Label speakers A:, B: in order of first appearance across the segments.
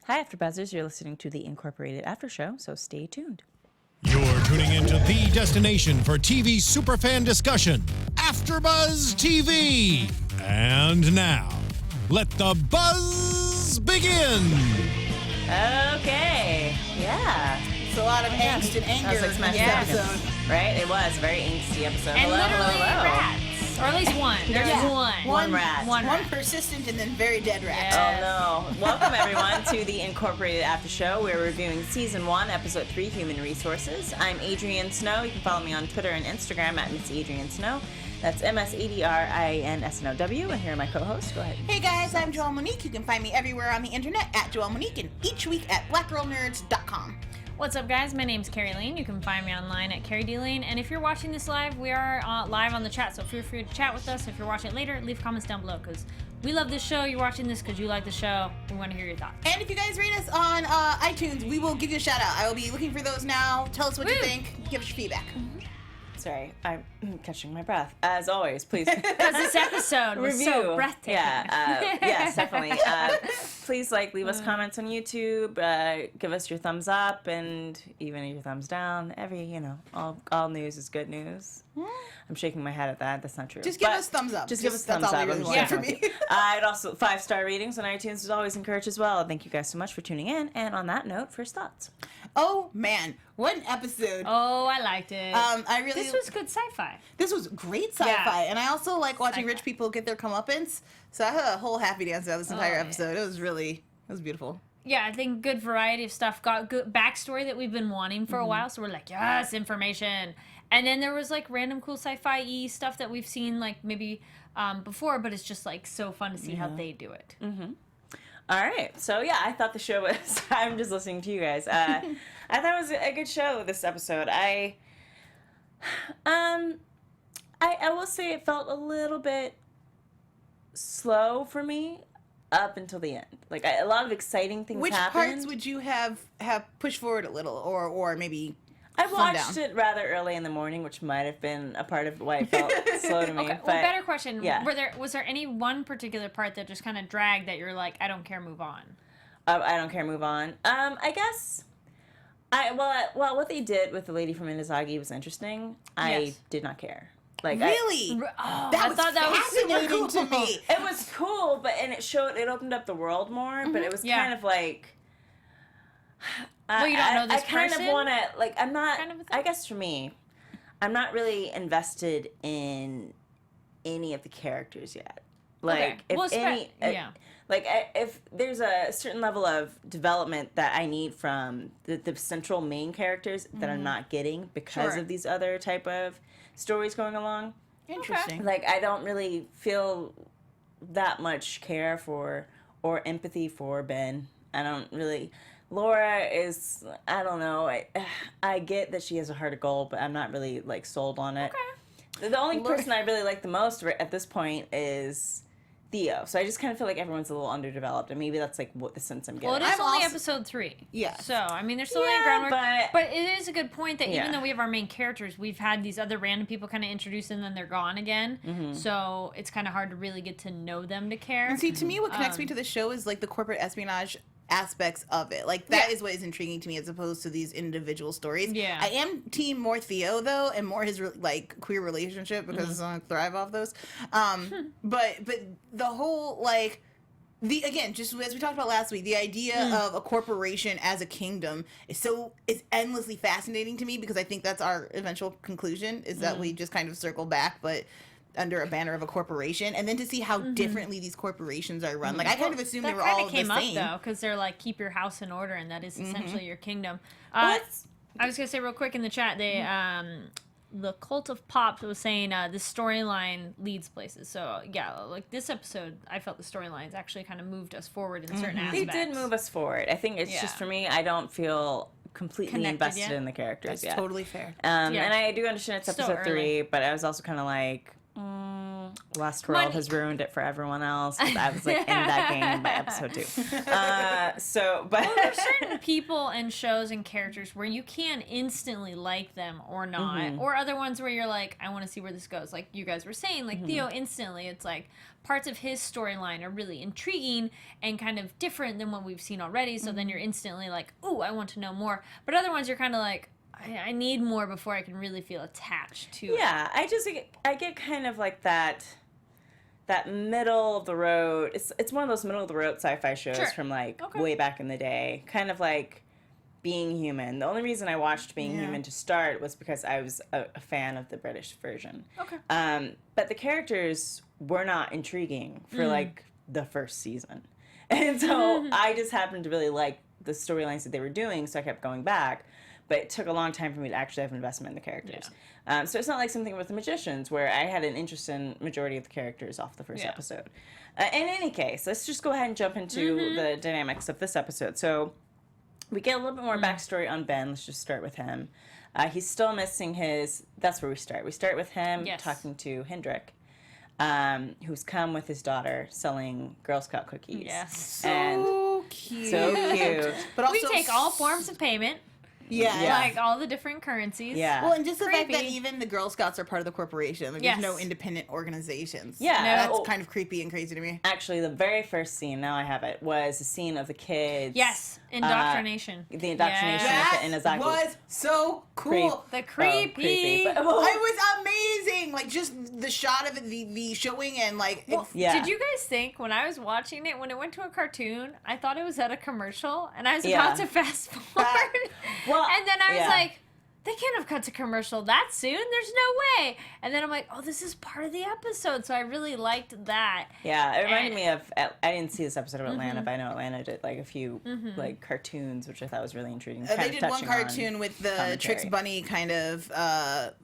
A: Hi, AfterBuzzers. You're listening to the Incorporated After Show, so stay tuned.
B: You're tuning into the destination for TV superfan discussion, AfterBuzz TV. And now, let the buzz begin.
A: Okay. Yeah.
C: It's a lot of angst and anger
A: That was like
C: in
A: Smashing
C: this
A: Pumpkins,
C: episode.
A: right? It was a very angsty episode.
D: And
A: hello,
D: literally
A: hello.
D: rats. Or at least one. There's
C: Yeah.
A: One rat.
D: One
C: One
D: rat.
C: persistent and then very dead rat.
A: Oh no. Welcome everyone to the Incorporated After Show. We're reviewing Season 1, Episode 3, Human Resources. I'm Adrian Snow. You can follow me on Twitter and Instagram at Miss Adrian Snow. That's MSADRINSNOW. And here are my co-hosts. Go ahead.
C: Hey guys, I'm Joelle Monique. You can find me everywhere on the internet at Joelle Monique and each week at blackgirlnerds.com.
D: What's up, guys? My name's Kari Lane. You can find me online at Kari D Lane. And if you're watching this live, we are live on the chat, so feel free to chat with us. If you're watching it later, leave comments down below because we love this show. You're watching this because you like the show. We want to hear your thoughts.
C: And if you guys rate us on iTunes, we will give you a shout out. I will be looking for those now. Tell us what you
D: Woo.
C: think. Give us your feedback.
A: Sorry, I'm catching my breath. As always, please.
D: Because this episode was so breathtaking.
A: Yeah, yes, definitely. Please, leave us comments on YouTube. Give us your thumbs up and even your thumbs down. All news is good news. I'm shaking my head at that. That's not true.
C: Just give us thumbs up.
A: Just give us
C: that's
A: thumbs
C: all
A: up.
C: we really want from me.
A: I'd also 5-star ratings on iTunes is always encouraged as well. Thank you guys so much for tuning in. And on that note, first thoughts.
C: Oh man, what an episode.
D: Oh, I liked it.
C: This
D: was good sci-fi.
C: This was great sci-fi,
D: Yeah.
C: and I also like watching
D: Sci-fi.
C: rich people get their comeuppance. So I had a whole happy dance throughout this entire
D: yeah.
C: episode. It was beautiful.
D: Yeah, I think good variety of stuff. Got good backstory that we've been wanting for a while, so we're like, yes, information. And then there was random cool sci-fi-y stuff that we've seen maybe before, but it's just so fun to see how they do it.
A: All right. So, yeah, I thought the show was... I'm just listening to you guys. I thought it was a good show, this episode. I will say it felt a little bit slow for me up until the end. A lot of exciting things
C: Which
A: happened.
C: parts would you have pushed forward a little, or maybe
A: I
C: slowed
A: watched
C: down?
A: it rather early in the morning, which might have been a part of why it felt slow to me.
D: Okay,
A: but
D: well, better question.
A: yeah.
D: Was there any one particular part that just kind of dragged that you're like, I don't care, move on?
A: I don't care, move on. I guess... Well, what they did with the lady from Inazagi was interesting. I
D: Yes.
A: did not care.
C: Really?
D: I thought that was super
C: fascinating to
D: cool.
C: me.
A: It was cool, and it opened up the world more, but it was
D: Yeah.
A: kind of like...
D: Well, you don't know this
A: I kind
D: person?
A: of want to, I'm not,
D: Kind of a thing?
A: I guess for me, I'm not really invested in any of the characters yet.
D: Okay.
A: If
D: Well,
A: any...
D: yeah.
A: if there's a certain level of development that I need from the central main characters that I'm not getting because
D: Sure.
A: of these other type of stories going along,
C: Interesting.
A: I don't really feel that much care for or empathy for Ben. I don't really... Laura is... I don't know. I get that she has a heart of gold, but I'm not really, sold on it.
D: Okay.
A: The only person I really like the most at this point is Theo. So I just kind of feel like everyone's a little underdeveloped, and maybe that's what the sense I'm getting.
D: Well, it is
C: I'm
D: only
C: also-
D: episode 3.
C: Yeah.
D: So, I mean, there's still any
A: Yeah,
D: groundwork.
A: but-
D: it is a good point that
A: Yeah.
D: even though we have our main characters, we've had these other random people kind of introduced and then they're gone again.
A: Mm-hmm.
D: So, it's kind of hard to really get to know them to care.
C: And see, to me, what connects me to the show is the corporate espionage aspects of it. That is what is intriguing to me as opposed to these individual stories.
D: Yeah.
C: I am team more Theo though, and more his queer relationship because I thrive off those. But the whole again, just as we talked about last week, the idea of a corporation as a kingdom is endlessly fascinating to me because I think that's our eventual conclusion is that we just kind of circle back, but under a banner of a corporation, and then to see how differently these corporations are run. I kind of assumed they were all the
D: came
C: same.
D: up, though, because they're keep your house in order, and that is essentially your kingdom.
A: Well,
D: I was going to say real quick in the chat, they... the Cult of Pop was saying the storyline leads places. So, yeah, this episode, I felt the storylines actually kind of moved us forward in certain
A: They
D: aspects.
A: did move us forward. I think it's just for me, I don't feel completely
D: Connected
A: invested
D: yet?
A: in the characters
C: That's
A: yet.
C: totally fair.
D: Yeah.
A: And I do understand it's
D: Still
A: episode
D: early.
A: 3, but I was also kind of Westworld has ruined it for everyone else. 'Cause I was like in that game by episode 2. But
D: There's certain people and shows and characters where you can instantly like them or not, or other ones where you're like, I want to see where this goes. Like you guys were saying, like Theo, instantly, it's like parts of his storyline are really intriguing and kind of different than what we've seen already. So then you're instantly like, ooh, I want to know more. But other ones, you're kind of like, I need more before I can really feel attached to it.
A: yeah, I get kind of like that middle of the road. It's one of those middle of the road sci-fi shows
D: Sure.
A: from like
D: Okay.
A: way back in the day. Kind of like Being Human. The only reason I watched Being Human to start was because I was a fan of the British version.
D: Okay.
A: But the characters were not intriguing for like the first season. And so I just happened to really like the storylines that they were doing, so I kept going back. But it took a long time for me to actually have investment in the characters. So it's not like something with the Magicians where I had an interest in majority of the characters off the first episode. In any case, let's just go ahead and jump into the dynamics of this episode. So we get a little bit more backstory on Ben. Let's just start with him. He's still missing his... That's where we start. We start with him talking to Hendrik, who's come with his daughter selling Girl Scout cookies.
D: Yes.
A: And
C: So cute.
A: so cute.
C: But also
D: We take all forms of payment,
C: Yeah.
D: like all the different currencies.
A: Yeah.
C: Well, and just the fact that
D: Creepy.
C: even the Girl Scouts are part of the corporation. Like,
D: Yes.
C: There's no independent organizations.
A: Yeah.
C: That's
A: Oh.
C: kind of creepy and crazy to me.
A: Actually, the very first scene, now I have it, was the scene of the kids.
D: Yes. Indoctrination.
A: The indoctrination
D: Yes.
A: of the Inazaki.
C: was so cool.
A: Creep.
D: The creepy.
A: But-
C: It was amazing. Like, just the shot of it, the showing, and like,
A: Yeah.
D: Did you guys think when I was watching it, when it went to a cartoon, I thought it was at a commercial, and I was
A: Yeah.
D: about to fast forward,
A: Well,
D: and then I was
A: yeah.
D: like, they can't have cut to commercial that soon. There's no way. And then I'm like, oh, this is part of the episode. So I really liked that.
A: Yeah, it reminded me of. I didn't see this episode of Atlanta, but I know Atlanta did like a few like cartoons, which I thought was really intriguing.
C: they
A: kind of
C: did one
A: touching on
C: cartoon with the
A: commentary.
C: Trix Bunny kind of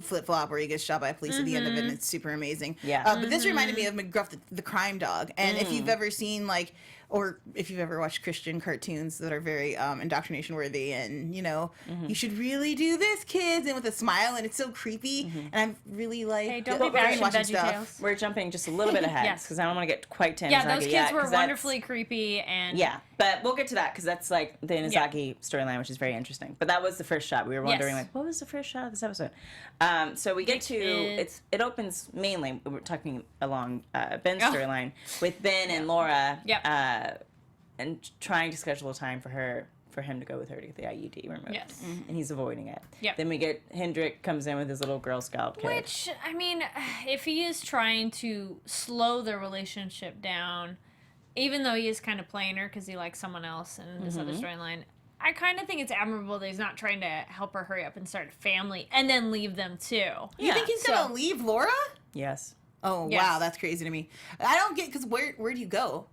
C: flip flop where he gets shot by a police at the end of it, and it's super amazing.
A: Yeah.
C: But this reminded me of McGruff, the crime dog. And if you've ever seen like, or if you've ever watched Christian cartoons that are very indoctrination worthy, and you should really do this, kids, and with a smile, and it's so creepy. And I'm really like,
D: Hey, don't be
C: very
D: bashing
C: watching
D: VeggieTales.
A: We're jumping just a little bit ahead
D: Yes.
A: because I don't want to get quite to Inazaki
D: Yeah, those
A: yet,
D: kids were
A: 'cause that's-
D: wonderfully creepy, and
A: Yeah, but we'll get to that because that's like the Inazaki storyline, which is very interesting. But that was the first shot. We were wondering,
D: Yes.
A: like, what was the first shot of this episode? So we get to
D: kids.
A: it opens mainly. We're talking along Ben's
D: Oh.
A: storyline with Ben and Laura,
D: Yep.
A: and trying to schedule a time for him to go with her to get the IUD removed.
D: Yes.
A: And he's avoiding it.
D: Yep.
A: Then we get Hendrik comes in with his little Girl Scout kid.
D: Which, I mean, if he is trying to slow their relationship down, even though he is kind of playing her because he likes someone else in this other storyline, I kind of think it's admirable that he's not trying to help her hurry up and start a family and then leave them too.
C: you
A: Yeah,
C: think he's
D: so-
C: gonna leave Laura?
A: Yes.
C: Oh
D: Yes.
C: wow, that's crazy to me. I don't get, because where do you go?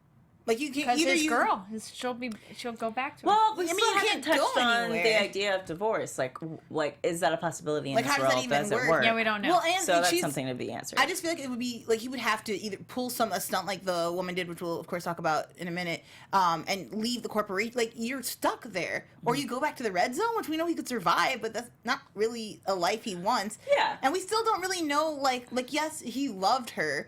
C: Like, you can't
D: Because
C: either
D: his
C: you
D: girl, she'll go back to her.
A: Well, we
C: I mean,
A: still
C: you
A: haven't
C: can't
A: touched
C: go
A: on
C: anywhere.
A: the idea of divorce. Like, is that a possibility in
C: Like,
A: this
C: how does that
A: world?
C: even
A: Does
C: work?
A: it work?
D: Yeah, we don't know.
C: Well, and
A: So that's
C: she's,
A: something to be answered.
C: I just feel like it would be like he would have to either pull a stunt like the woman did, which we'll of course talk about in a minute, and leave the corporation. Like, you're stuck there, or you go back to the red zone, which we know he could survive, but that's not really a life he wants.
A: Yeah.
C: and we still don't really know. Like yes, he loved her,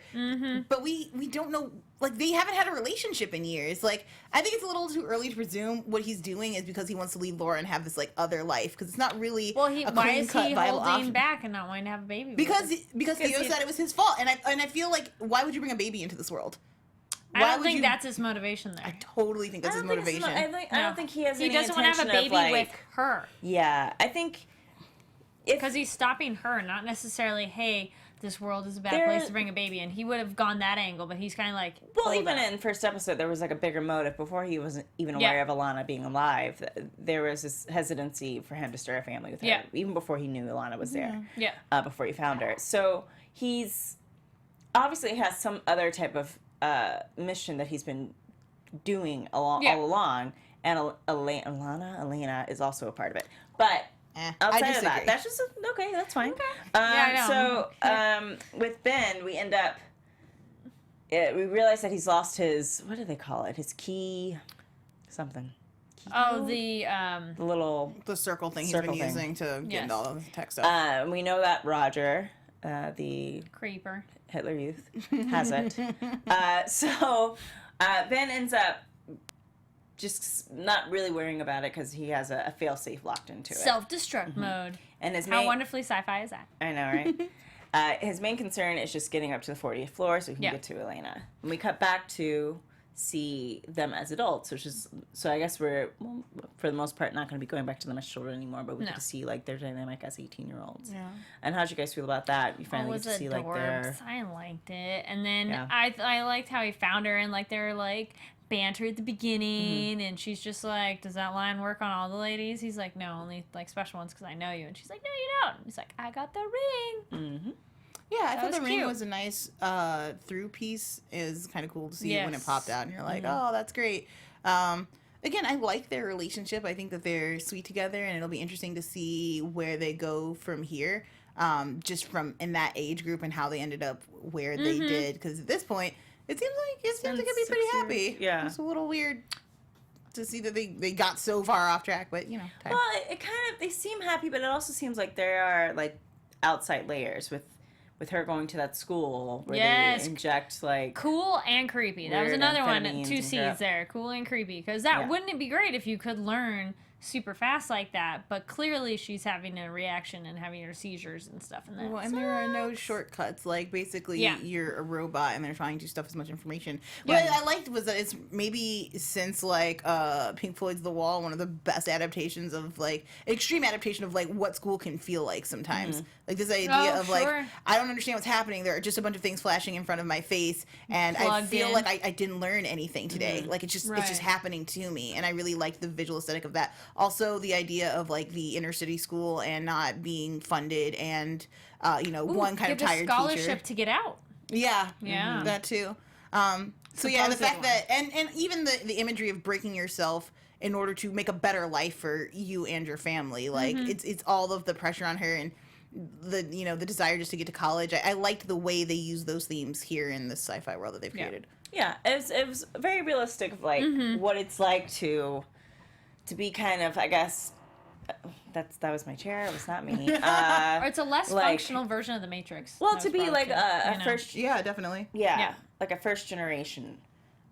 C: but we don't know. Like, they haven't had a relationship in years. Like, I think it's a little too early to presume what he's doing is because he wants to leave Laura and have this like other life, because it's not really
D: Well,
C: a
D: why is
C: clean-cut
D: he
C: viable
D: holding
C: option.
D: back and not wanting to have a baby? with
C: Because
D: her?
C: because Theo
D: he-
C: said it was his fault, and I feel like, why would you bring a baby into this world?
D: I
C: Why
D: don't
C: would
D: think
C: you-
D: that's his motivation there.
C: I totally think that's his motivation.
A: I don't think he has
D: He
A: any
D: doesn't want to have a
A: intention of,
D: baby
A: like-
D: with her
A: Yeah, I think
D: because he's stopping her, not necessarily, hey, this world is a bad place to bring a baby in. He would have gone that angle, but he's kind of like,
A: well,
D: hold
A: even
D: up.
A: in first episode, there was like a bigger motive before he wasn't even aware of Alana being alive. There was this hesitancy for him to start a family with her,
D: Yeah.
A: even before he knew Alana was there.
D: Yeah.
A: Before he found her. So he's obviously has some other type of mission that he's been doing all along, and Elena is also a part of it. But
C: I
A: outside of
C: disagree.
A: that, that's just okay. That's fine.
D: Yeah, I know.
A: So with Ben, we end up. We realize that he's lost his, what do they call it? His key, something.
D: Oh, the
A: The little.
C: The circle thing
A: Circle
C: he's been
A: thing.
C: using to get
D: Yes.
C: into all of the tech stuff.
A: We know that Roger the
D: Creeper.
A: Hitler Youth has it. So Ben ends up just not really worrying about it because he has a failsafe locked into it.
D: Self-destruct mode.
A: And his
D: How wonderfully sci-fi is that?
A: I know, right? His main concern is just getting up to the 40th floor so he can get to Elena. And we cut back to see them as adults, which is, so I guess we're, well, for the most part, not going to be going back to them as children anymore, but we get to see, like, their dynamic as 18-year-olds.
C: Yeah.
A: And how'd you guys feel about that? You finally get to see, like, their...
D: I liked it. And then I liked how he found her, and, like, they're, like, banter at the beginning, and she's just like, does that line work on all the ladies? He's like, no, only, like, special ones because I know you. And she's like, no, you don't. He's like, I got the ring.
A: Mm-hmm.
C: Yeah, I thought the ring
D: cute.
C: was a nice through piece. It was kind of cool to see when it popped out, and you're like, oh, that's great. Again, I like their relationship. I think that they're sweet together, and it'll be interesting to see where they go from here, just from in that age group and how they ended up where they did. Because at this point, it seems like they could be pretty happy.
A: Yeah.
C: It's a little weird to see that they got so far off track, but, you know. Time.
A: Well, it kind of, they seem happy, but it also seems like there are, like, outside layers with her going to that school where they inject, like...
D: Cool and creepy. That was another one, 2 C's there. Cool and creepy. Because that, wouldn't it be great if you could learn super fast like that? But clearly she's having a reaction and having her seizures and stuff. And that.
C: Well, and there are no shortcuts. Like, basically, you're a robot and they're trying to stuff as much information. What I liked was that it's maybe since, like, Pink Floyd's The Wall, one of the best adaptations of, like, extreme adaptation of, like, what school can feel like sometimes. Like, this idea of, like, I don't understand what's happening. There are just a bunch of things flashing in front of my face, and I feel like I didn't learn anything today. Like, it's just happening to me, and I really liked the visual aesthetic of that. Also, the idea of, like, the inner city school and not being funded and, you know, one kind of tired teacher.
D: Scholarship to get out.
C: Yeah.
D: Yeah.
C: That too. So yeah, the fact that, and even the imagery of breaking yourself in order to make a better life for you and your family. Like, it's all of the pressure on her and the, you know, the desire just to get to college. I liked the way they use those themes here in this sci-fi world that they've created.
A: Yeah, it was very realistic of, like, what it's like to be kind of, I guess, that was my chair. It was not me.
D: Or it's a less functional version of the Matrix.
A: Well, to be like a first,
C: definitely,
A: like a first generation,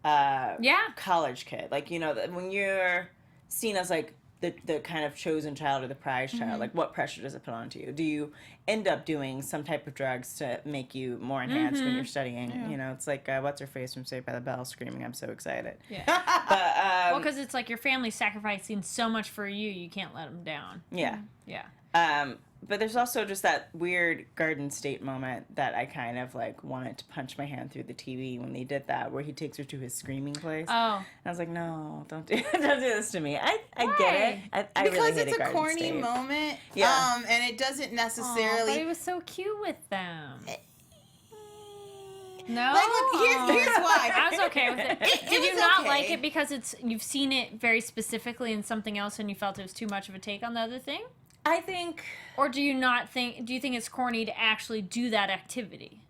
A: college kid. Like, you know, when you're seen as, like, the kind of chosen child or the prize child, like, what pressure does it put onto you? Do you end up doing some type of drugs to make you more enhanced when you're studying? Yeah. You know, it's like, what's her face from Saved by the Bell screaming, I'm so excited.
D: Yeah. But, well, because it's like your family's sacrificing so much for you, you can't let them down.
A: Yeah.
D: Yeah.
A: But there's also just that weird Garden State moment that I kind of, like, wanted to punch my hand through the TV when they did that, where he takes her to his screaming place.
D: Oh.
A: And I was like, no, don't do this to me. I get it. I
C: because
A: really
C: it's a corny moment.
A: Yeah.
C: And it doesn't necessarily...
D: but he was so cute with them. No.
C: Like, look, here's why.
D: I was okay with it. Did you not like it because you've seen it very specifically in something else and you felt it was too much of a take on the other thing?
A: I think...
D: Or do you think it's corny to actually do that activity?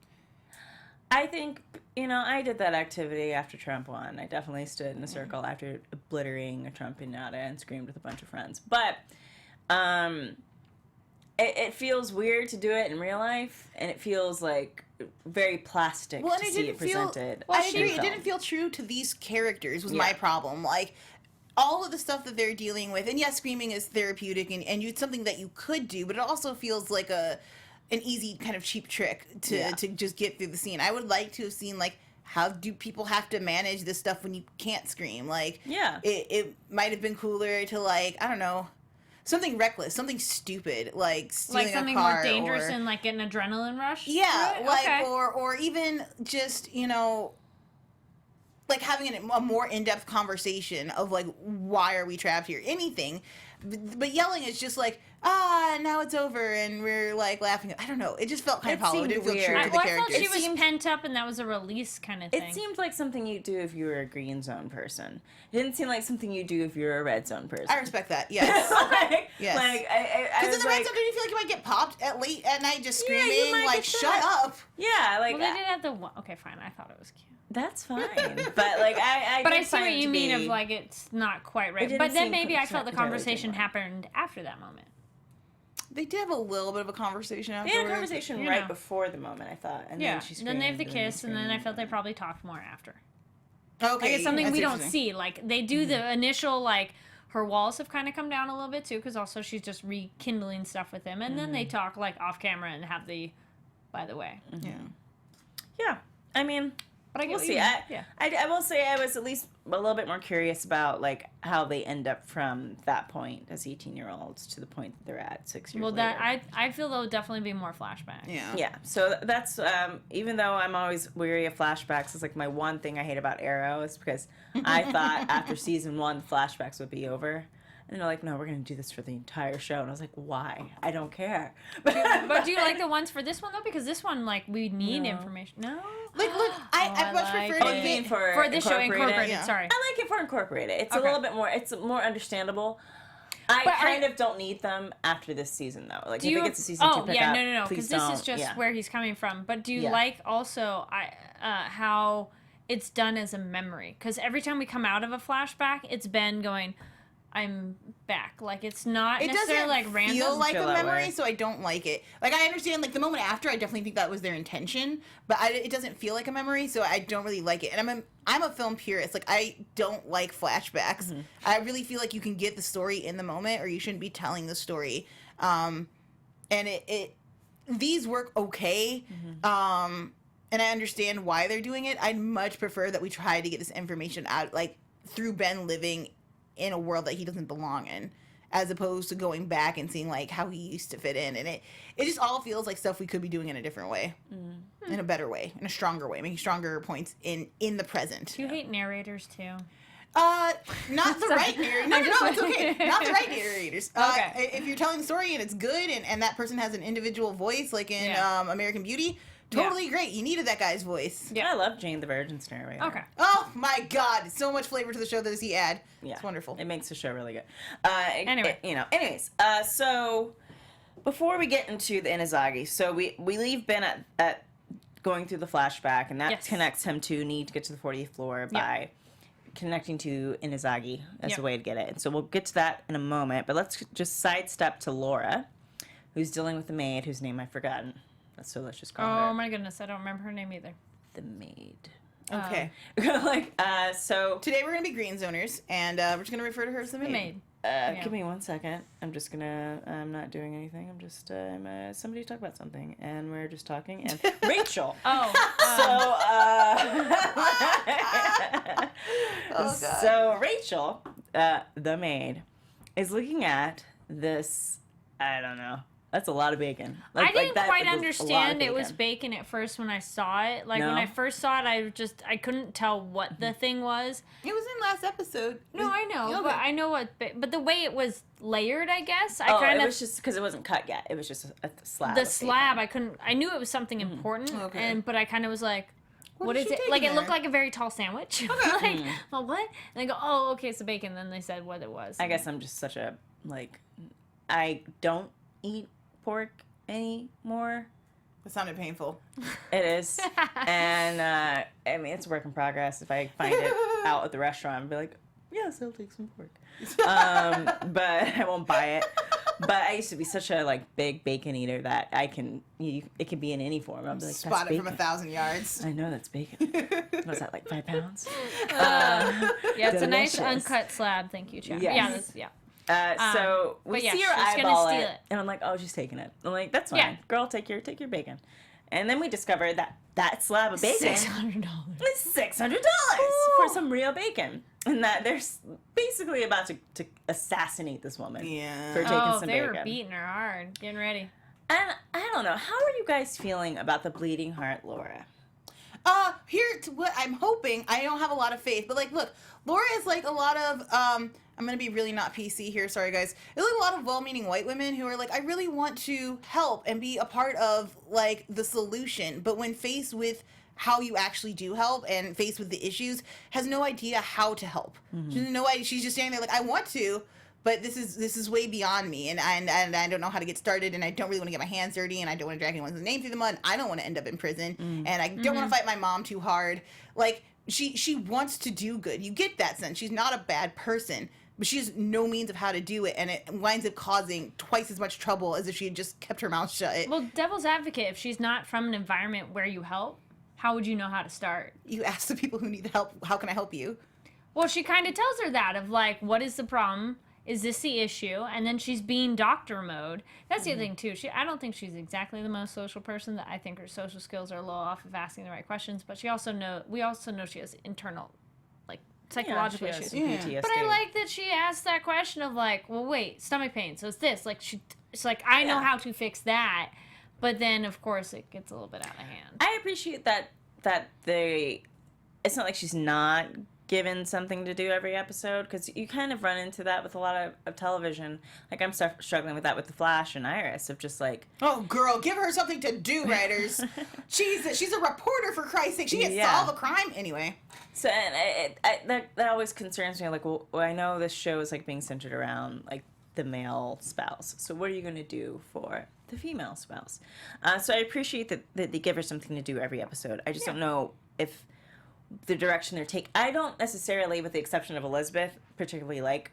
A: I think, you know, I did that activity after Trump won. I definitely stood in a circle after obliterating a Trump pinata and screamed with a bunch of friends. But it feels weird to do it in real life, and it feels, like, very plastic to see it presented.
C: I agree. It didn't feel true to these characters was my problem. Like, all of the stuff that they're dealing with, and yes, screaming is therapeutic, and it's something that you could do, but it also feels like an easy kind of cheap trick to just get through the scene. I would like to have seen, like, how do people have to manage this stuff when you can't scream? Like, it might have been cooler to, like, I don't know, something reckless, something stupid, like stealing
D: like something
C: a car
D: more dangerous and like an adrenaline rush.
C: Yeah, like or even just, you know, like having a more in-depth conversation of, like, why are we trapped here? Anything. But yelling is just like, now it's over, and we're, like, laughing. I don't know. It just felt kind of hollow. It didn't feel true to the characters.
D: I thought she was pent up, and that was a release kind of thing.
A: It seemed like something you'd do if you were a green zone person. It didn't seem like something you'd do if you were a red zone person.
C: I respect that, yes.
A: Yes. Like,
C: because in the red zone, don't you feel like you might get popped late at night just screaming, like, shut up?
A: Yeah, like...
D: Well, they did have the... Okay, fine. I thought it was cute.
A: That's fine. But, like,
D: I see what you mean of, like, it's not quite right. But then maybe I felt the conversation happened after that moment.
C: They did have a little bit of a conversation
A: They
C: afterwards.
A: had a conversation
D: you
A: right
D: know.
A: before the moment, I thought. And
D: Yeah.
A: then she screamed.
D: Then they have the
A: and
D: kiss, and then I
A: screamed.
D: felt they probably talked more after.
C: Okay,
D: Like it's something
C: that's
D: we don't
C: interesting.
D: see. Like they do the initial like her walls have kind of come down a little bit too, because also she's just rekindling stuff with him, and then they talk like off camera and have the, by the way.
C: Yeah.
A: Yeah. I mean,
D: But I
A: we'll
D: get
A: see.
D: yeah.
A: I will say I was at least a little bit more curious about like how they end up from that point as 18-year-olds to the point that they're at 6 years
D: Well,
A: later.
D: that I feel there'll definitely be more flashbacks.
C: Yeah.
A: Yeah, so that's even though I'm always weary of flashbacks, it's like my one thing I hate about Arrow is because I thought after season 1 the flashbacks would be over, and they're like, no, we're gonna do this for the entire show, and I was like, why? I don't care.
D: But do you like the ones for this one though? Because this one, like, we need
A: No.
D: information. No.
C: Like, look, I much
D: like
C: prefer
A: Oh,
C: to
A: you
C: get
A: mean for
D: this show incorporated.
C: Yeah.
D: Sorry.
A: I like it for Incorporated. It's a
D: Okay.
A: little bit more. It's more understandable. I
D: But
A: kind of don't need them after this season though. Like
D: Do
A: if
D: you,
A: it gets to season 2 pick up,
D: no,
A: please
D: because this is
A: don't.
D: just
A: Yeah.
D: where he's coming from. But do you
A: Yeah.
D: like also how it's done as a memory? Because every time we come out of a flashback, it's Ben going, "I'm back." Like it's not
C: It
D: necessarily
C: doesn't
D: like random.
C: feel like
A: feel
C: a
A: that
C: memory,
A: way.
C: so I don't like it. Like I understand, like the moment after, I definitely think that was their intention, but it doesn't feel like a memory, so I don't really like it. And I'm a film purist. Like I don't like flashbacks.
A: Mm-hmm.
C: I really feel like you can get the story in the moment, or you shouldn't be telling the story. And these work okay.
A: Mm-hmm.
C: And I understand why they're doing it. I'd much prefer that we try to get this information out, like through Ben living in a world that he doesn't belong in, as opposed to going back and seeing like how he used to fit in. And it just all feels like stuff we could be doing in a different way, in a better way, in a stronger way, making stronger points in the present.
D: Do you hate narrators too?
C: Not the right narrators. No, it's okay. Not the right narrators.
D: Okay.
C: If you're telling the story and it's good, and that person has an individual voice, like in
D: Yeah.
C: American Beauty, totally great. You needed that guy's voice.
D: Yeah.
A: I love Jane the Virgin's narrator.
D: Okay.
C: Oh my God! So much flavor to the show that he add.
A: Yeah,
C: It's wonderful.
A: It makes the show really good.
D: Anyway.
A: So before we get into the Inazagi, so we leave Ben at going through the flashback, and that
D: Yes.
A: connects him to need to get to the 40th floor by connecting to Inazagi as
D: Yep.
A: a way to get it. And so we'll get to that in a moment, but let's just sidestep to Laura, who's dealing with the maid whose name I've forgotten. So let's just call
D: Oh
A: her
D: my goodness, I don't remember her name either.
A: the maid.
C: Okay.
A: So
C: Today we're gonna be green zoners, and we're just gonna refer to her as the maid.
D: Maid.
A: give me 1 second. I'm not doing anything. I'm just somebody talk about something, and we're just talking. And Rachel.
D: Oh.
C: Oh, God.
A: So Rachel, the maid, is looking at this. I don't know. That's a lot of bacon.
D: I didn't
A: that
D: quite
A: was a lot of
D: understand it was
A: bacon.
D: bacon at first when I saw it. Like when
A: No?
D: I first saw it, I couldn't tell what the thing was.
C: It was in last episode.
D: No, I know,
C: Okay.
D: but I know what. But the way it was layered, I guess, I
A: Oh,
D: kind
A: it
D: of
A: was just because it wasn't cut yet. It was just a slab.
D: the
A: of
D: slab.
A: bacon.
D: I couldn't. I knew it was something important,
C: Okay.
D: but I kind of was like, what
C: is
D: is
C: she
D: it?
C: taking
D: Like it
C: there?
D: looked like a very tall sandwich. like, well, what? And I go, oh, okay, it's a bacon. Then they said what it was.
A: I guess I'm just such a I don't eat pork anymore.
C: That sounded painful.
A: It is, and I mean it's a work in progress. If I find it out at the restaurant, I'll be like, yes, I'll take some pork, but I won't buy it. But I used to be such a big bacon eater that I can. It can be in any form. I'll be like,
C: Spot
A: that's
C: it from
A: bacon.
C: 1,000 yards.
A: I know that's bacon. What was that, like 5 pounds?
D: Yeah, it's a nice
A: delicious.
D: uncut slab. Thank you, Chad.
A: Yes.
D: Yeah, that's, yeah.
A: So we
D: but yeah,
A: see her
D: she's gonna
A: eyeball
D: steal
A: it,
D: it.
A: and I'm like, oh, she's taking it. I'm like, that's fine,
D: Yeah.
A: girl, take your bacon. And then we discover that slab of bacon
D: $600.
A: is $600 for some real bacon, and that they're basically about to assassinate this woman
C: Yeah.
A: for taking
D: Oh,
A: some
D: they
A: bacon.
D: were beating her hard, getting ready.
A: And I don't know, how are you guys feeling about the bleeding heart, Laura?
C: Here's what I'm hoping. I don't have a lot of faith, but look, Laura is like a lot of I'm gonna be really not PC here, sorry guys. There's like a lot of well-meaning white women who are like, I really want to help and be a part of the solution, but when faced with how you actually do help and faced with the issues, has no idea how to help. She has no idea. She's just standing there like, I want to, but this is way beyond me, and I don't know how to get started, and I don't really want to get my hands dirty, and I don't want to drag anyone's name through the mud. And I don't want to end up in prison, and I don't want to fight my mom too hard. She wants to do good. You get that sense. She's not a bad person, but she has no means of how to do it, and it winds up causing twice as much trouble as if she had just kept her mouth shut.
D: Well, devil's advocate, if she's not from an environment where you help, how would you know how to start?
C: You ask the people who need the help, how can I help you?
D: Well, she kind of tells her that of like, what is the problem? Is this the issue? And then she's being doctor mode. That's the other thing too. I don't think she's exactly the most social person. That I think her social skills are a little off of asking the right questions. But we also know she has internal, like, psychological
A: she has
D: issues.
A: PTSD.
D: But I like that she asked that question of like, well, wait, stomach pain. So it's this. Like it's like I know how to fix that. But then of course it gets a little bit out of hand.
A: I appreciate that it's not like she's not given something to do every episode, because you kind of run into that with a lot of television. Like I'm struggling with that with The Flash and Iris, of just like,
C: oh girl, give her something to do, writers. she's a reporter, for Christ's sake. She can solve a crime anyway.
A: So and that always concerns me. Like, well, I know this show is like being centered around like the male spouse, so what are you going to do for the female spouse? So I appreciate that they give her something to do every episode. I just don't know if the direction they're taking. I don't necessarily, with the exception of Elizabeth, particularly like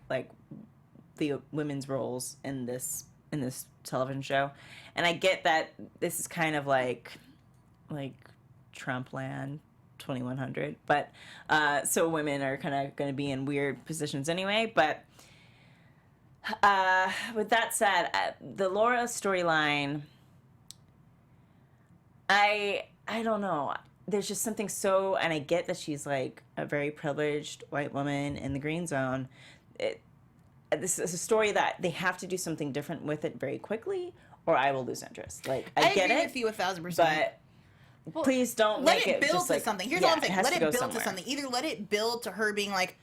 A: the women's roles in this television show. And I get that this is kind of like Trumpland 2100, but so women are kind of going to be in weird positions anyway. But with that said, the Laura storyline, I don't know. There's just something so, and I get that she's like a very privileged white woman in the green zone. This is a story that they have to do something different with it very quickly, or I will lose interest. Like I get
C: agree
A: it
C: with you 1,000%.
A: but please don't
C: let
A: make
C: it build
A: just
C: to
A: like,
C: something. Here's all I'm saying. Let it build
A: somewhere.
C: to something. Either let it build to her being like,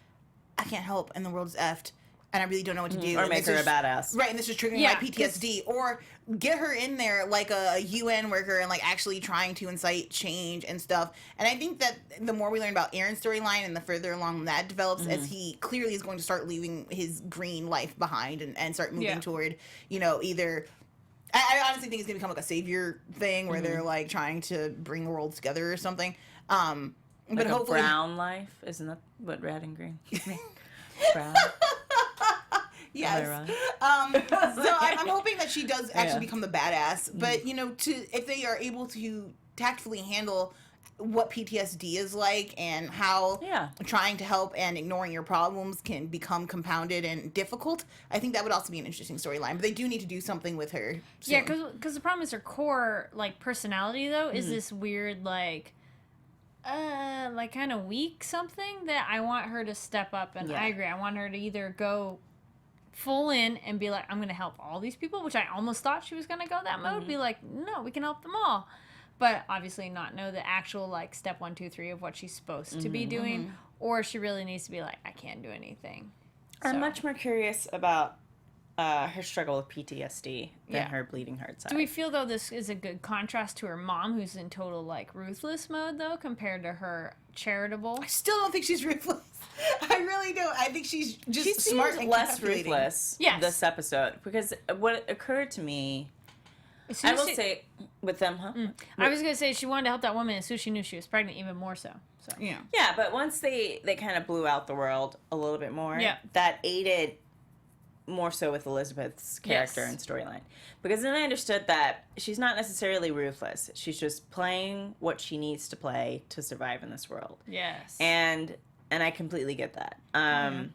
C: I can't help, and the world's effed, and I really don't know what to do.
A: Or
C: and
A: make her a badass.
C: Right, and this is triggering my PTSD. Or get her in there like a UN worker and like actually trying to incite change and stuff. And I think that the more we learn about Aaron's storyline and the further along that develops, as he clearly is going to start leaving his green life behind and start moving toward, either... I honestly think it's going to become like a savior thing where they're like trying to bring the world together or something. But
A: Like
C: hopefully...
A: a brown life? Isn't that what red and green mean? Brown.
C: Yes. So I'm hoping that she does actually become the badass. But if they are able to tactfully handle what PTSD is like and how trying to help and ignoring your problems can become compounded and difficult, I think that would also be an interesting storyline. But they do need to do something with her soon.
D: Yeah, because the problem is her core like personality though is this weird like kind of weak something that I want her to step up, and I agree. I want her to either go full in and be like, I'm going to help all these people, which I almost thought she was going to go that mode, be like, no, we can help them all. But obviously not know the actual, like, step 1, 2, 3 of what she's supposed to be doing. Or she really needs to be like, I can't do anything.
A: I'm much more curious about her struggle with PTSD than her bleeding heart side.
D: Do we feel, though, this is a good contrast to her mom, who's in total, like, ruthless mode, though, compared to her charitable?
C: I still don't think she's ruthless. I really don't. I think she's just smart and
A: less
C: calculating.
A: ruthless this episode. Because what occurred to me... I will say, with them,
D: I was going to say she wanted to help that woman as soon as she knew she was pregnant, even more so.
C: Yeah.
A: Yeah, but once they kind of blew out the world a little bit more, that aided more so with Elizabeth's character and storyline. Because then I understood that she's not necessarily ruthless. She's just playing what she needs to play to survive in this world.
D: Yes.
A: And I completely get that. I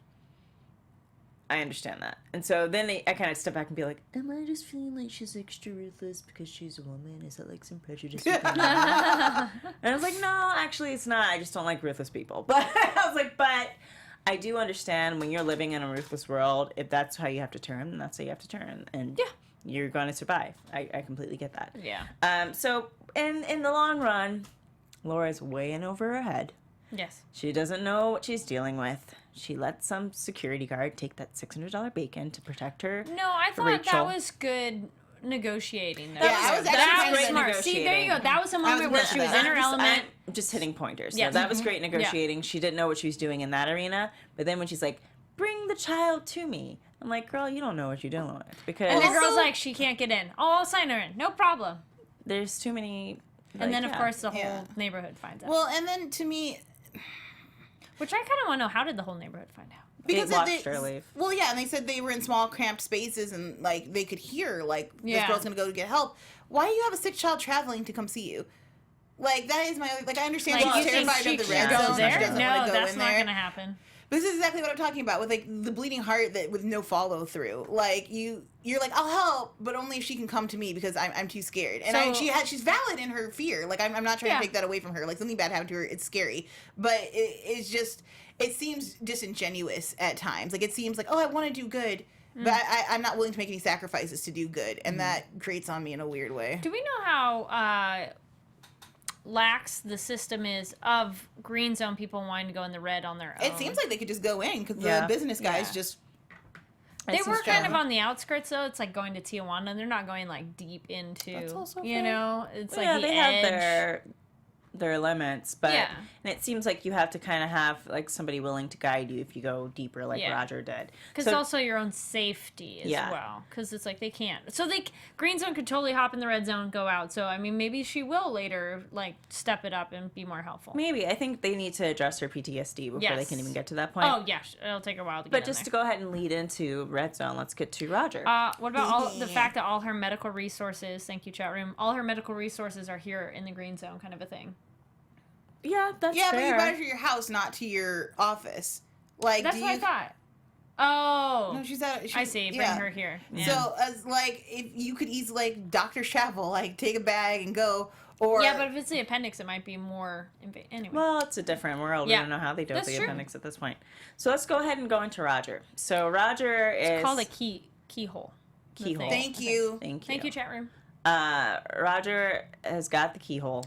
A: understand that. And so then I kind of step back and be like, am I just feeling like she's extra ruthless because she's a woman? Is that like some prejudice? And I was like, no, actually it's not. I just don't like ruthless people. But I was like, but I do understand when you're living in a ruthless world, if that's how you have to turn, then that's how you have to turn. And you're going to survive. I completely get that.
D: Yeah.
A: So in the long run, Laura's way in over her head.
D: Yes.
A: She doesn't know what she's dealing with. She let some security guard take that $600 bacon to protect her.
D: No, I thought
A: Rachel.
D: that was good negotiating. Though.
C: I was
D: that was
C: actually
D: smart. See, there you go. That was a moment where she was in her element.
A: I'm just hitting pointers.
D: Yeah.
A: So that was great negotiating. She didn't know what she was doing in that arena. But then when she's like, bring the child to me. I'm like, girl, you don't know what you're dealing with. Because
D: And the girl's like, she can't get in. Oh, I'll sign her in. No problem.
A: there's too many...
D: And then, of course, the whole neighborhood finds out.
C: Well, and then to me...
D: Which I kind of want to know, how did the whole neighborhood find out?
A: Because they watched her leave.
C: Well, yeah, and they said they were in small, cramped spaces, and like they could hear like this
D: Yeah.
C: girl's gonna go to get help. Why do you have a sick child traveling to come see you? Like that is my like I understand
D: Like,
C: she's
D: you think
C: terrified
D: she
C: of the
D: should
C: red
D: go
C: zone.
D: there?
C: She doesn't
D: No,
C: want to go
D: that's
C: in
D: not
C: there.
D: going to happen.
C: But this is exactly what I'm talking about with like the bleeding heart that with no follow through. Like you're like I'll help, but only if she can come to me because I'm too scared. And
D: So-
C: she's valid in her fear. Like I'm not trying
D: Yeah.
C: to take that away from her. Like something bad happened to her, it's scary, but it's just it seems disingenuous at times. Like it seems like I want to do good. But I'm not willing to make any sacrifices to do good, and that grates on me in a weird way.
D: Do we know how lax the system is of green zone people wanting to go in the red on their own?
C: It seems like they could just go in because
A: Yeah.
C: the business guys
D: Yeah.
C: just.
D: They
C: It
D: were
C: seems
D: kind of
C: strong.
D: on the outskirts, though. It's like going to Tijuana, and they're not going like deep into,
C: That's also
D: you
C: fair.
D: know, it's like
A: Yeah,
D: the
A: they
D: edge.
A: have their limits, but
D: Yeah.
A: and it seems like you have to kind of have like somebody willing to guide you if you go deeper, like
D: Yeah.
A: Roger did.
D: Because
A: So-
D: also your own safety as
A: Yeah.
D: well. Because it's like they can't. So green zone could totally hop in the red zone, go out. So I mean, maybe she will later like step it up and be more helpful.
A: maybe I think they need to address her PTSD before they
D: Yes.
A: can even get to that point.
D: Oh yeah, it'll take a while to get
A: but
D: in
A: just
D: there.
A: to go ahead and lead into red zone, let's get to Roger.
D: What about the fact that all her medical resources? Thank you, chat room. All her medical resources are here in the green zone, kind of a thing.
A: yeah, that's
C: Yeah,
A: fair.
C: but you buy it for your house, not to your office. Like,
D: That's
C: do
D: what
C: you?
D: I thought. Oh,
C: No, she's at.
D: I see. Bring her here. Yeah.
C: So, as like, if you could easily like doctor's travel, like take a bag and go, or
D: Yeah, but if it's the appendix, it might be more. Anyway.
A: Well, it's a different world.
D: Yeah.
A: We don't know how they deal with
D: That's
A: the
D: true.
A: appendix at this point. So let's go ahead and go into Roger. So Roger is
D: it's called a keyhole. The
A: Keyhole.
D: thing.
C: thank you.
A: Thank you.
D: Thank you, chat room.
A: Roger has got the keyhole,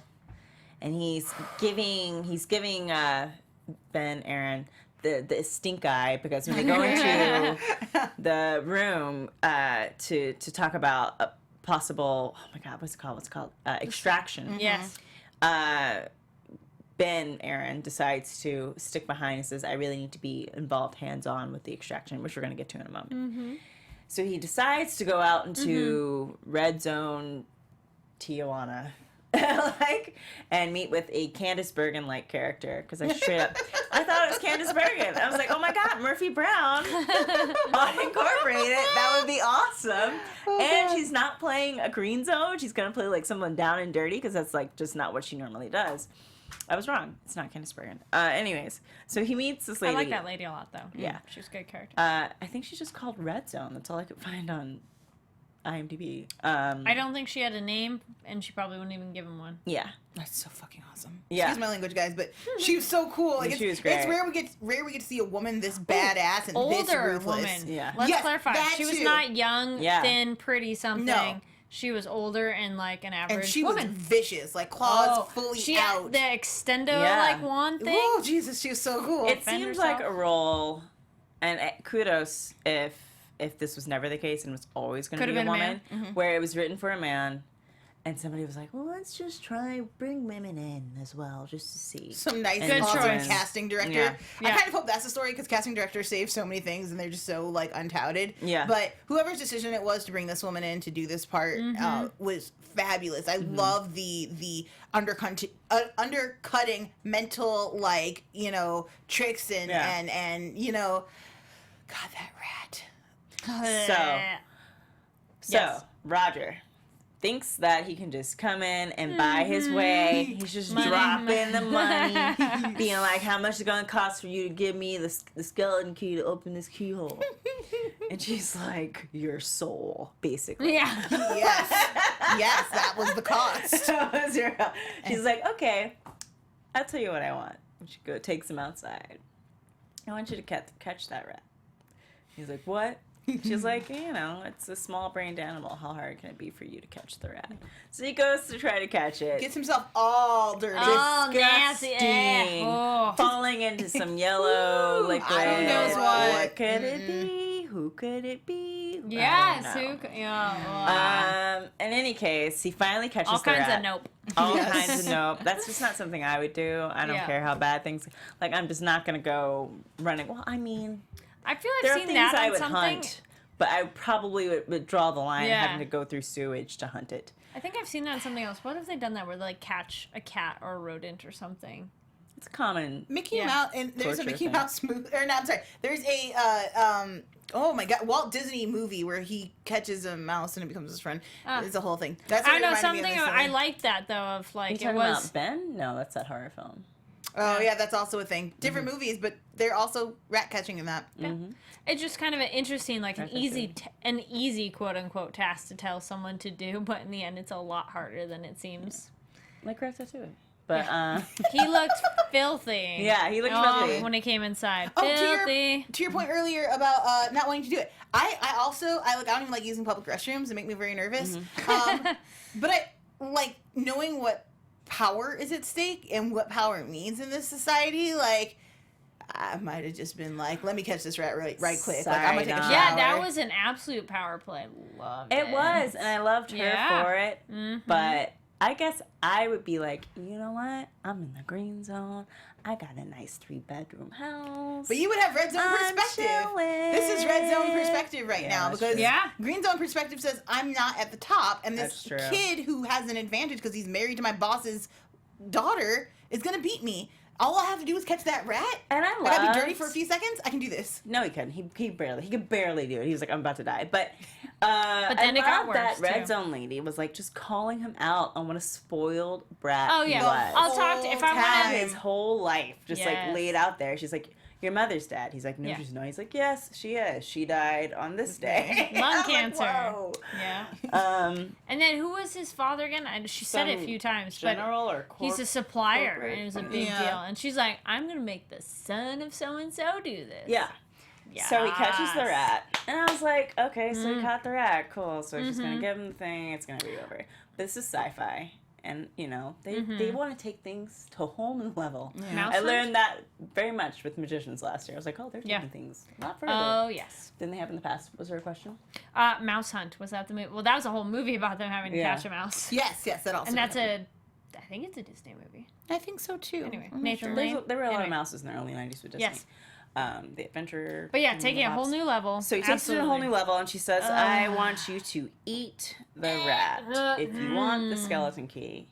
A: and he's giving Ben Aaron the stink eye because when they go into the room to talk about a possible what's it called extraction.
D: Yes.
A: Ben Aaron decides to stick behind and says, I really need to be involved hands-on with the extraction, which we're going to get to in a moment.
D: Mm-hmm.
A: So he decides to go out into Red Zone Tijuana and meet with a Candice Bergen-like character, because I straight up, I thought it was Candice Bergen. I was like, oh my God, Murphy Brown unincorporated. That would be awesome. And she's not playing a green zone. She's going to play like someone down and dirty, because that's like just not what she normally does. I was wrong. It's not Candice Bergen. Anyways, so he meets this lady.
D: I like that lady a lot, though.
A: Yeah.
D: She's a good character.
A: I think she's just called Red Zone. That's all I could find on IMDb.
D: I don't think she had a name, and she probably wouldn't even give him one.
A: Yeah.
C: That's so fucking awesome.
A: Yeah.
C: Excuse my language, guys, but she was so cool. Like,
A: She was
C: It's
A: great.
C: rare we get to see a woman this badass and this
D: Older
C: ruthless.
D: woman.
A: Yeah.
D: Let's
C: Yes,
D: clarify.
C: that
D: She was
C: too.
D: not young,
A: Yeah.
D: thin, pretty something.
C: No.
D: She was older and like an average
C: And she
D: woman.
C: was vicious, like claws fully
D: she
C: out.
D: had the extendo
A: Yeah.
D: like wand thing.
C: Oh Jesus, she was so cool.
A: It
D: Defend
A: seems
D: herself.
A: like a role, and kudos if this was never the case and was always going to
D: Could've
A: be a
D: been a
A: woman,
D: man.
A: where it was written for a man, and somebody was like, well, let's just try bring women in as well, just to see.
C: Some nice
A: And
C: awesome
D: choice.
C: casting director.
A: Yeah.
C: I
D: Yeah.
C: kind of hope that's the story because casting directors save so many things and they're just so like untouted.
A: Yeah.
C: But whoever's decision it was to bring this woman in to do this part was fabulous. I love the undercutting mental tricks and
A: Yeah.
C: and God, that rat.
A: So
D: Yes.
A: Roger thinks that he can just come in and buy his way. He's just
D: Money.
A: dropping the money, being like, how much is it going to cost for you to give me the skeleton key to open this keyhole? And she's like, your soul, basically.
D: Yeah.
C: Yes, yes, that was the cost.
A: That was your- She's like, okay, I'll tell you what I want. And she takes him outside. I want you to catch that rat. He's like, what? She's like, it's a small-brained animal. How hard can it be for you to catch the rat? So he goes to try to catch it.
C: Gets himself all dirty.
D: Oh, nasty.
A: Disgusting.
D: Oh.
A: Falling into some yellow liquid.
C: I don't know
A: What could it be? Who could it be? I
D: Yes.
A: don't know.
D: Yeah.
A: In any case, he finally catches
D: All
A: the
D: kinds
A: rat.
D: of nope.
A: All
C: Yes.
A: kinds of nope. That's just not something I would do. I don't
D: Yeah.
A: care how bad things. Like, I'm just not gonna go running. Well, I mean,
D: I feel I've
A: there are
D: seen
A: things
D: that
A: I
D: on
A: would
D: something.
A: hunt, but I probably would draw the line
D: Yeah.
A: having to go through sewage to hunt it.
D: I think I've seen that on something else. What have they done that where they like catch a cat or a rodent or something?
A: It's common.
C: Mickey
D: Yeah.
C: Mouse, and there's a
A: Torture
C: Mickey
A: thing.
C: Mouse movie, or no, I'm sorry. There's a oh my god, Walt Disney movie where he catches a mouse and it becomes his friend. It's a whole thing. That's what
D: I
C: it
D: know
C: reminded me
D: something.
C: of this
D: I
C: thing.
D: liked that though. Of
A: You
D: like it
A: talking
D: was.
A: about Ben? No, that's that horror film.
C: Oh yeah, that's also a thing. Different
A: Mm-hmm.
C: movies, but they're also rat catching in that.
D: It's just kind of an interesting, like an
A: That's
D: easy quote unquote task to tell someone to do, but in the end, it's a lot harder than it seems.
A: Like Ratatouille. But,
D: He looked filthy.
A: Yeah, he looked filthy.
D: when he came inside.
C: Oh,
D: Filthy.
C: to your point earlier about not wanting to do it. I also I don't even like using public restrooms. It make me very nervous. But I like knowing what power is at stake and what power means in this society. Like I might have just been like, let me catch this rat right quick. Like I'm gonna take a shower.
A: Sorry,
D: Yeah, that was an absolute power play. Loved it.
A: it was, and I loved her
D: Yeah.
A: for it. But I guess I would be like, you know what? I'm in the green zone. I got a nice 3-bedroom house.
C: But you would have red zone
A: I'm
C: perspective.
A: chilling.
C: This is red zone perspective right
A: Yeah,
C: now
A: that's
C: because
A: true.
D: Yeah.
C: green zone perspective says I'm not at the top, and this
A: That's true.
C: kid who has an advantage because he's married to my boss's daughter is gonna beat me. All I have to do is catch that rat.
A: And I
C: I gotta be
A: loved-
C: dirty for a few seconds. I can do this.
A: No, he couldn't. He could barely do it. He was like, I'm about to die. But
D: then
A: I
D: it got
A: love that
D: worse,
A: red
D: too.
A: zone lady was like just calling him out on what a spoiled brat
D: Oh
A: he
D: yeah,
A: was.
D: I'll talk to if I
A: Had
D: want
A: his whole life just like
D: Yes.
A: laid out there. She's like, your mother's dead. He's like, no,
D: Yeah.
A: she's not. He's like, yes, she is. She died on this day.
D: Lung
A: I'm like,
D: cancer.
A: whoa.
D: Yeah.
A: Um,
D: And then who was his father again? She said it a
A: Some
D: few times, but
A: general or
D: he's a supplier,
A: corporate.
D: and it was a big
C: Yeah.
D: deal. And she's like, I'm gonna make the son of so and so do this.
A: Yeah. So he catches the
D: Yes.
A: rat, and I was like, okay, so he caught the rat, cool. So he's just gonna give him the thing. It's gonna be over. This is sci-fi, and you know they want to take things to a whole new level.
D: Mouse
A: I
D: Hunt?
A: learned that very much with Magicians last year. I was like, oh, they're taking
D: Yeah.
A: things a lot further
D: Oh yes.
A: than they have in the past. Was there a question?
D: Mouse Hunt, was that the movie? Well, that was a whole movie about them having to
A: Yeah.
D: catch a mouse.
C: Yes, that also.
D: And that's
C: happened.
D: I think it's a Disney movie.
C: I think so too.
D: Anyway,
C: I'm not
D: Nathan
C: sure.
D: Lane.
A: There were a lot of
D: Anyway.
A: mouses in the early '90s with Disney.
D: Yes.
A: The Adventure.
D: But yeah,
A: and
D: taking
A: the
D: a whole
A: Pops.
D: new level.
A: So he takes it to a whole new level, and she says, I want you to eat the rat. If you want the skeleton key,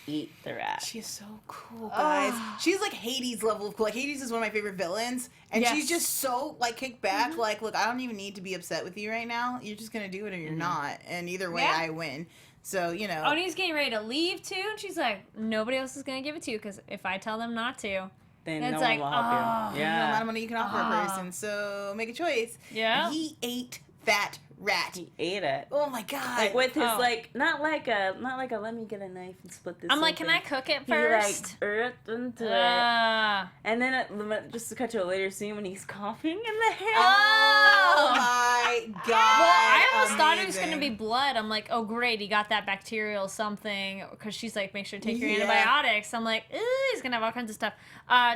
A: eat the rat.
C: She is so cool, guys. She's like Hades level of cool. Like Hades is one of my favorite villains, and
D: Yes.
C: she's just so like kicked back. Like, look, I don't even need to be upset with you right now. You're just gonna do it, or you're not. And either way,
D: Yeah.
C: I win. So you know.
D: Odie's getting ready to leave too, and she's like, nobody else is gonna give it to you because if I tell them not to,
A: Then
D: It's
A: no
D: like,
A: one will help
D: oh,
A: you.
C: The amount
A: Yeah.
C: of money you can offer a person. So make a choice.
D: Yeah.
C: And he ate that rat.
A: He ate it.
C: Oh my god.
A: Like with his
D: Oh.
A: like not like a let me get a knife and split this.
D: I'm like, can I
A: open."
D: cook it
A: He
D: first?
A: like earthed into it,
D: Ah.
A: and then just to cut to a later scene when he's coughing in the hair.
C: Oh my god.
D: Well, I almost thought it was
C: Amazing.
D: going to be blood. I'm like, oh, great, he got that bacterial something. Because she's like, make sure to take your
C: Yeah.
D: antibiotics. I'm like, ooh, he's going to have all kinds of stuff.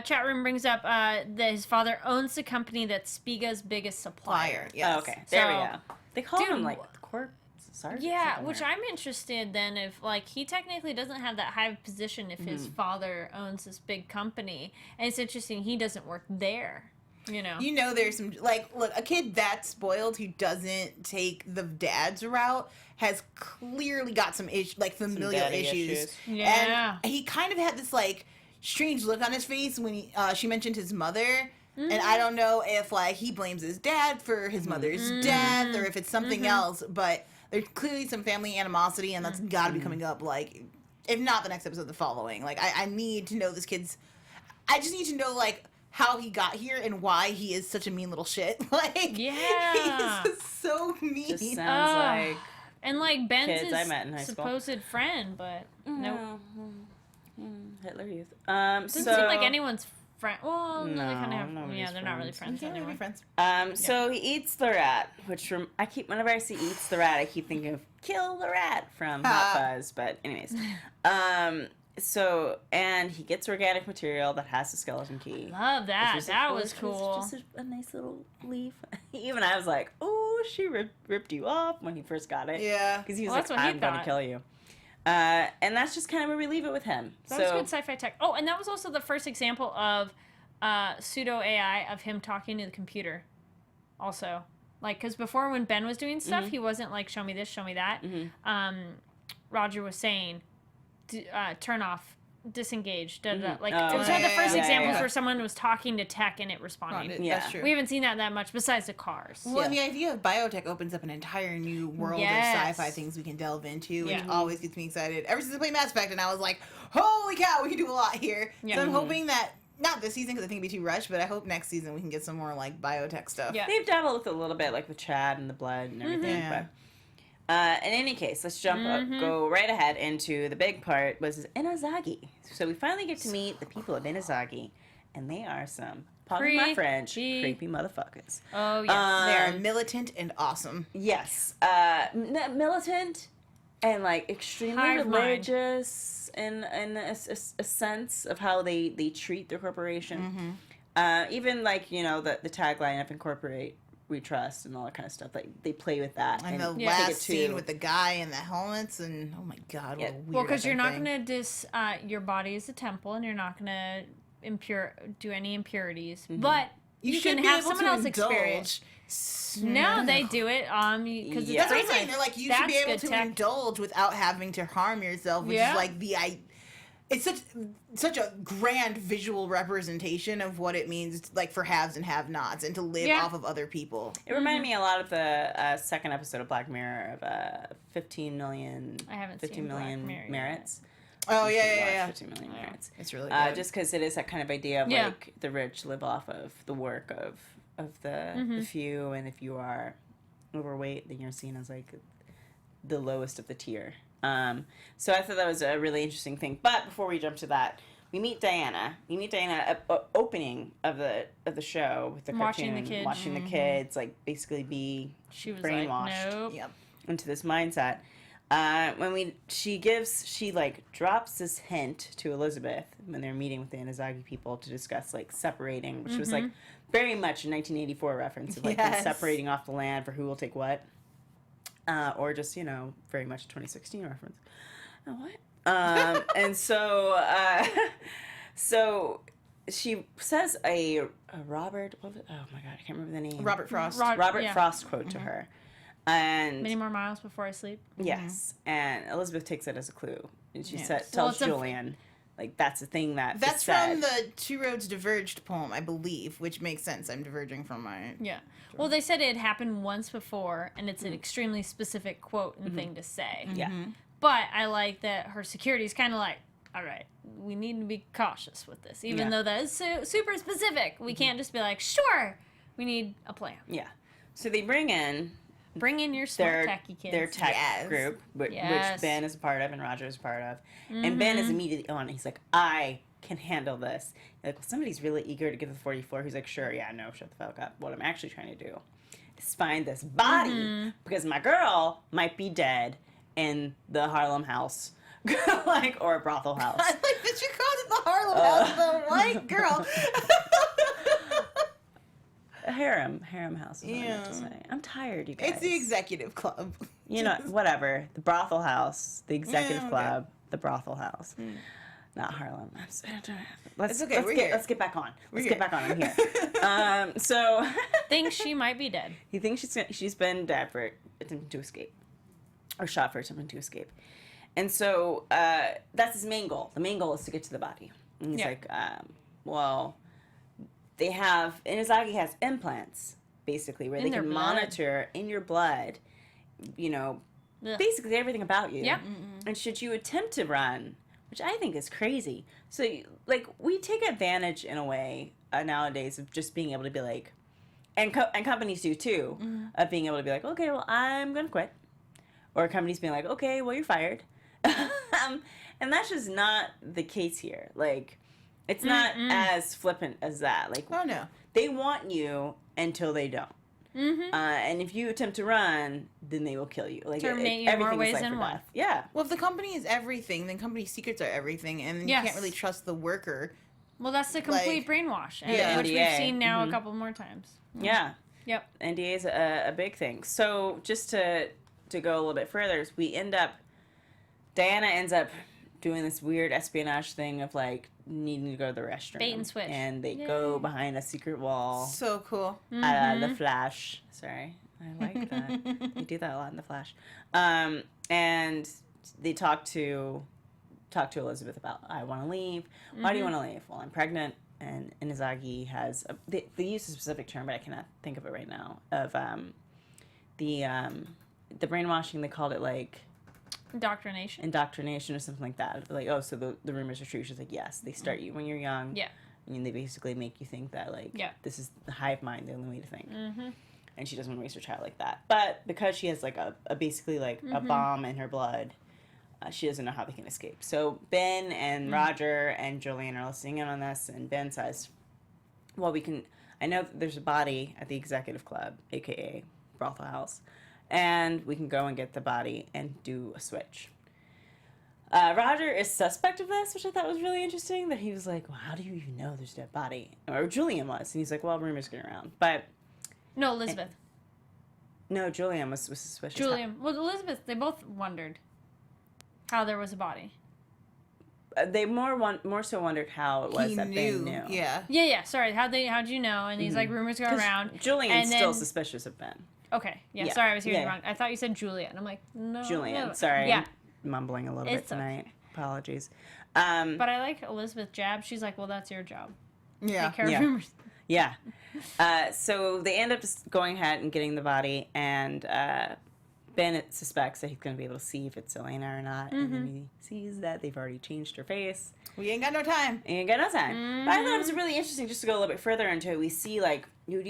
D: Chat room brings up that his father owns the company that's Spiga's biggest supplier.
C: Fire. Yes.
A: Oh, okay, there we
D: So-
A: go. They call
D: Dude,
A: him like the corpse sergeant.
D: Yeah,
A: something
D: which
A: like
D: I'm interested then if, like, he technically doesn't have that high of position if his father owns this big company. And it's interesting, he doesn't work there, you know?
C: You know, there's some like, look, a kid that spoiled who doesn't take the dad's route has clearly got some like familial
A: daddy
C: issues.
A: issues.
D: Yeah.
C: And he kind of had this like strange look on his face when she mentioned his mother. And I don't know if like he blames his dad for his mother's death or if it's something else, but there's clearly some family animosity, and that's got to be coming up. Like, if not the next episode, the following. Like, I need to know this kid's. I just need to know like how he got here and why he is such a mean little shit. Like,
D: Yeah.
C: he's so mean.
A: Just sounds like
D: And, like, Ben's
A: Kids
D: his
A: I met in high school.
D: supposed friend, but nope.
A: Hitler Youth.
D: Doesn't
A: So
D: seem like anyone's friend. Well, no, they kind of
A: No,
D: have.
A: nobody's
D: Yeah, they're not really
A: friends.
D: friends
C: Can't really be
D: anymore.
C: friends.
A: So he eats the rat, which I keep whenever I see eats the rat, I keep thinking of Kill the Rat from Hot Fuzz. But anyways, so and he gets organic material that has the skeleton key.
D: Love that.
A: which
D: That
A: which
D: was cool.
A: Just a nice little leaf. Even I was like, oh, she ripped you off when he first got it.
C: Yeah.
A: Because he was
D: Well, that's
A: like,
D: what he
A: I'm going to
D: thought.
A: kill you. And that's just kind of where we leave it with him.
D: That was good sci-fi tech. Oh, and that was also the first example of pseudo AI of him talking to the computer. Also, like, because before when Ben was doing stuff, he wasn't like, show me this, show me that. Roger was saying, turn off disengaged. Like,
A: Oh,
D: it was one of the first
A: yeah,
D: examples
A: yeah.
D: where someone was talking to tech and it responded.
A: Yeah.
C: That's true.
D: We haven't seen that much besides the cars.
C: Well, and the idea of biotech opens up an entire new world of sci-fi things we can delve into, which always gets me excited. Ever since I played Mass Effect, and I was like, holy cow, we can do a lot here.
D: Yeah.
C: So I'm hoping that, not this season because I think it'd be too rushed, but I hope next season we can get some more like biotech stuff.
D: Yeah.
A: They've dabbled with it a little bit, like with Chad and the blood and everything.
C: Yeah.
A: But in any case, let's go right ahead into the big part, was Inazagi. So we finally get to meet the people of Inazagi, and they are some, pardon my French, creepy motherfuckers.
D: Oh, yes.
C: They are militant and awesome.
A: Yes. Militant and like extremely
D: Hive mind.
A: religious in a sense of how they treat their corporation. Even like, you know, the tagline of incorporate, we trust, and all that kind of stuff. Like they play with that.
C: And the
A: take it
C: last scene
A: to-
C: with the guy in the helmets, and oh my god, what a weird.
D: Well, because you're not
C: thing.
D: going to your body is a temple, and you're not going to do any impurities. But you
C: should
D: can
C: be
D: have
C: able
D: someone
C: to
D: else
C: indulge.
D: experience. No, they do it because
A: Yeah.
C: That's what I'm saying. They're like, you should be
D: That's
C: able
D: good
C: to
D: tech.
C: indulge without having to harm yourself, which
D: Yeah.
C: is like it's such a grand visual representation of what it means, like for haves and have-nots, and to live
D: Yeah.
C: off of other people.
A: It reminded me a lot of the second episode of Black Mirror of 15 million.
D: I haven't
A: 15
D: seen Black
A: million
D: Mirror yet.
A: merits.
C: Oh
A: You should watch
C: yeah.
A: 15 million merits.
C: It's really good.
A: Just because it is that kind of idea of
D: Yeah.
A: like the rich live off of the work of the few, and if you are overweight, then you're seen as like the lowest of the tier. So I thought that was a really interesting thing. But before we jump to that, we meet Diana. You meet Diana at opening of the show with the
D: Watching
A: cartoon,
D: the kids.
A: watching the kids like basically be
D: She was
A: brainwashed
D: like, nope.
C: Yep.
A: into this mindset. She drops this hint to Elizabeth when they're meeting with the Inazagi people to discuss like separating, which was like very much a 1984 reference of like them
C: Yes.
A: separating off the land for who will take what, or just, you know, very much a 2016 reference. Oh, what? And so so she says a Robert, what was, oh my god, I can't remember the name.
C: Robert Frost.
A: Robert
D: yeah.
A: Frost quote to her. And
D: Many more miles before I sleep.
A: yes, and Elizabeth takes it as a clue, and she
C: Yes.
A: tells
D: it's a-
A: Julian, like that's the thing that
C: That's
A: is said.
C: from the Two Roads Diverged poem, I believe, which makes sense. I'm diverging from my.
D: Yeah. Well, they said it had happened once before, and it's an extremely specific quote and thing to say.
A: Yeah,
D: But I like that her security is kind of like, all right, we need to be cautious with this. Even
A: Yeah.
D: though that is super specific, we can't just be like, sure, we need a plan.
A: yeah. So they bring in
D: Bring in your smart techie kids.
A: their tech
C: Yes.
A: group, which
D: Yes.
A: Ben is a part of and Roger is a part of, and Ben is immediately on. He's like, I can handle this. You're like, well, somebody's really eager to give the 44. He's like, sure, yeah, no, shut the fuck up. What I'm actually trying to do is find this body because my girl might be dead in the Harlem house, like, or a brothel house.
C: I like that you called it the Harlem House, the white girl.
A: A harem house is what I meant to
C: Yeah.
A: say. I'm tired, you guys.
C: It's the executive club.
A: You know, whatever. The brothel house, the executive
C: Yeah, okay.
A: club, the brothel house. Not Harlem. Let's,
C: It's okay, we're here.
A: Let's get back on. Let's
C: here.
A: get back on. I'm here. So
D: Thinks she might be dead.
A: he thinks she's been dead for attempting to escape, or shot for attempting to escape, and so that's his main goal. The main goal is to get to the body. And he's
D: Yeah.
A: like, well, they have Inazagi has implants basically where
D: In
A: they
D: their
A: can
D: blood.
A: monitor in your blood, you know,
D: Ugh.
A: basically everything about you.
D: Yeah.
A: And should you attempt to run, which I think is crazy. So, like, we take advantage in a way nowadays of just being able to be like, and companies do too, of being able to be like, okay, well, I'm going to quit. Or companies being like, okay, well, you're fired. And that's just not the case here. Like, it's not as flippant as that. Like,
C: Oh no.
A: they want you until they don't. And if you attempt to run, then they will kill you. Like
D: Terminate you in more
A: everything is
D: ways
A: life
D: than
A: or
D: one.
A: death. Yeah.
C: Well, if the company is everything, then company secrets are everything, and you
D: Yes.
C: can't really trust the worker.
D: Well, that's the complete brainwash, and,
C: Yeah.
D: which we've
A: NDA.
D: seen now a couple more times.
A: Yeah.
D: Yep.
A: NDA is a big thing. So just to go a little bit further, Diana ends up doing this weird espionage thing of like needing to go to the restroom.
D: Bait and switch.
A: And they go behind a secret wall.
C: So cool.
A: The Flash. Sorry. I like that. They do that a lot in The Flash. And they talk to talk to Elizabeth about, I want to leave. Why do you want to leave? Well, I'm pregnant. And Inazagi has, they use a specific term, but I cannot think of it right now, of the brainwashing, they called it like... Indoctrination or something like that. Like, oh, so the rumors are true. She's like, yes, they start you when you're young.
D: Yeah.
A: And they basically make you think that, like, this is the hive mind, the only way to think. And she doesn't want to raise her child like that. But because she has, like, a basically, like, a bomb in her blood, she doesn't know how they can escape. So Ben and Roger and Julian are listening in on this, and Ben says, well, I know that there's a body at the executive club, a.k.a. brothel house, and we can go and get the body and do a switch. Roger is suspect of this, which I thought was really interesting, that he was like, well, how do you even know there's a dead body? Or Julian was, and he's like, well, rumors get around. But...
D: No, Elizabeth.
A: No, Julian was suspicious.
D: Well, Elizabeth, they both wondered how there was a body.
A: They more so wondered how it was that Ben knew.
D: Yeah. Sorry, how'd you know? And he's like, rumors go around.
A: Julian's still suspicious of Ben.
D: Okay. Yeah. Sorry, I was hearing wrong. I thought you said Julia, and I'm like, no.
A: Julian.
D: No.
A: Sorry.
D: Yeah.
A: I'm mumbling a little bit tonight. Okay. Apologies.
D: But I like Elizabeth Jab. She's like, well, that's your job.
C: Yeah.
D: Take care of rumors.
A: Yeah. So they end up just going ahead and getting the body, and Bennett suspects that he's going to be able to see if it's Elena or not, and then he sees that they've already changed her face.
C: We ain't got no time.
A: But I thought it was really interesting, just to go a little bit further into it. We see, like, we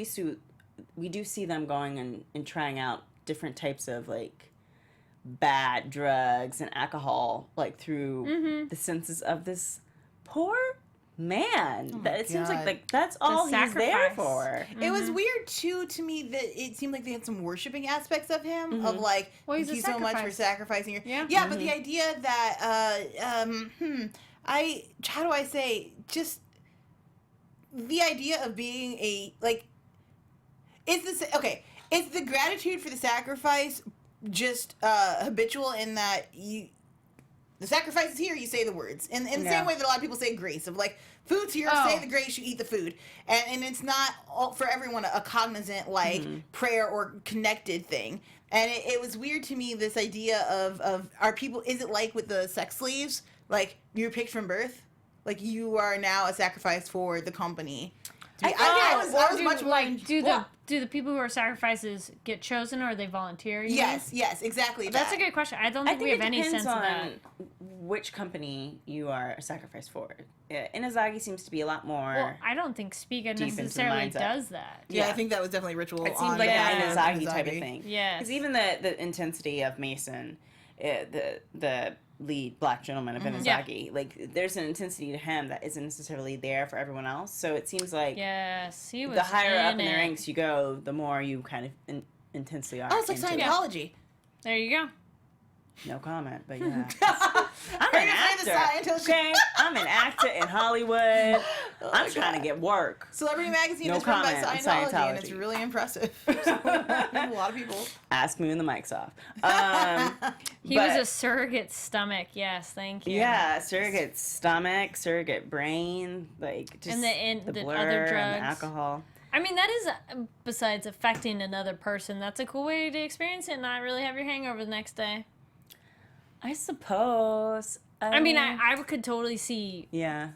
A: do see them going and trying out different types of, like, bad drugs and alcohol, like, through the senses of this poor man. That it seems like that's all he's there for.
C: It was weird too to me that it seeed like they had some worshiping aspects of him, of like,
D: well,
C: thank you so much for sacrificing your but the idea that how do I say, just the idea of being a, like, is the gratitude for the sacrifice just habitual in that the sacrifice is here, you say the words. In the same way that a lot of people say grace, of like, food's here, say the grace, you eat the food. And it's not all, for everyone a cognizant, like, prayer or connected thing. And it was weird to me, this idea of are people, is it like with the sex slaves? Like, you're picked from birth? Like, you are now a sacrifice for the company. I was much more...
D: Like, do the people who are sacrifices get chosen, or are they volunteer?
C: Yes, exactly.
D: That's a good question. I don't think we have any sense of that.
A: Which company you are a sacrifice for. Inazagi seems to be a lot more...
D: Well, I don't think Spiga necessarily does that.
C: Yeah, I think that was definitely ritual.
A: It seems like an Inazagi type of thing.
D: Yes.
A: Because even the intensity of Mason, the lead black gentleman of Inazagi, like, there's an intensity to him that isn't necessarily there for everyone else. So it seems like
D: he was
A: the higher up in the ranks you go, the more you kind of intensely are.
C: Oh, it's like Scientology.
D: There you go.
A: No comment, but yeah. I'm an actor. Okay, I'm an actor in Hollywood. I'm trying to get work.
C: Celebrity Magazine is run by Scientology, and it's really impressive. A lot of people.
A: Ask me when the mic's off.
D: He was a surrogate stomach. Yes, thank you.
A: Yeah, surrogate stomach, surrogate brain, like just
D: and the
A: blur
D: other drugs.
A: and alcohol.
D: I mean, that is, besides affecting another person, that's a cool way to experience it and not really have your hangover the next day.
A: I suppose.
D: I mean, I could totally see
A: Yeah.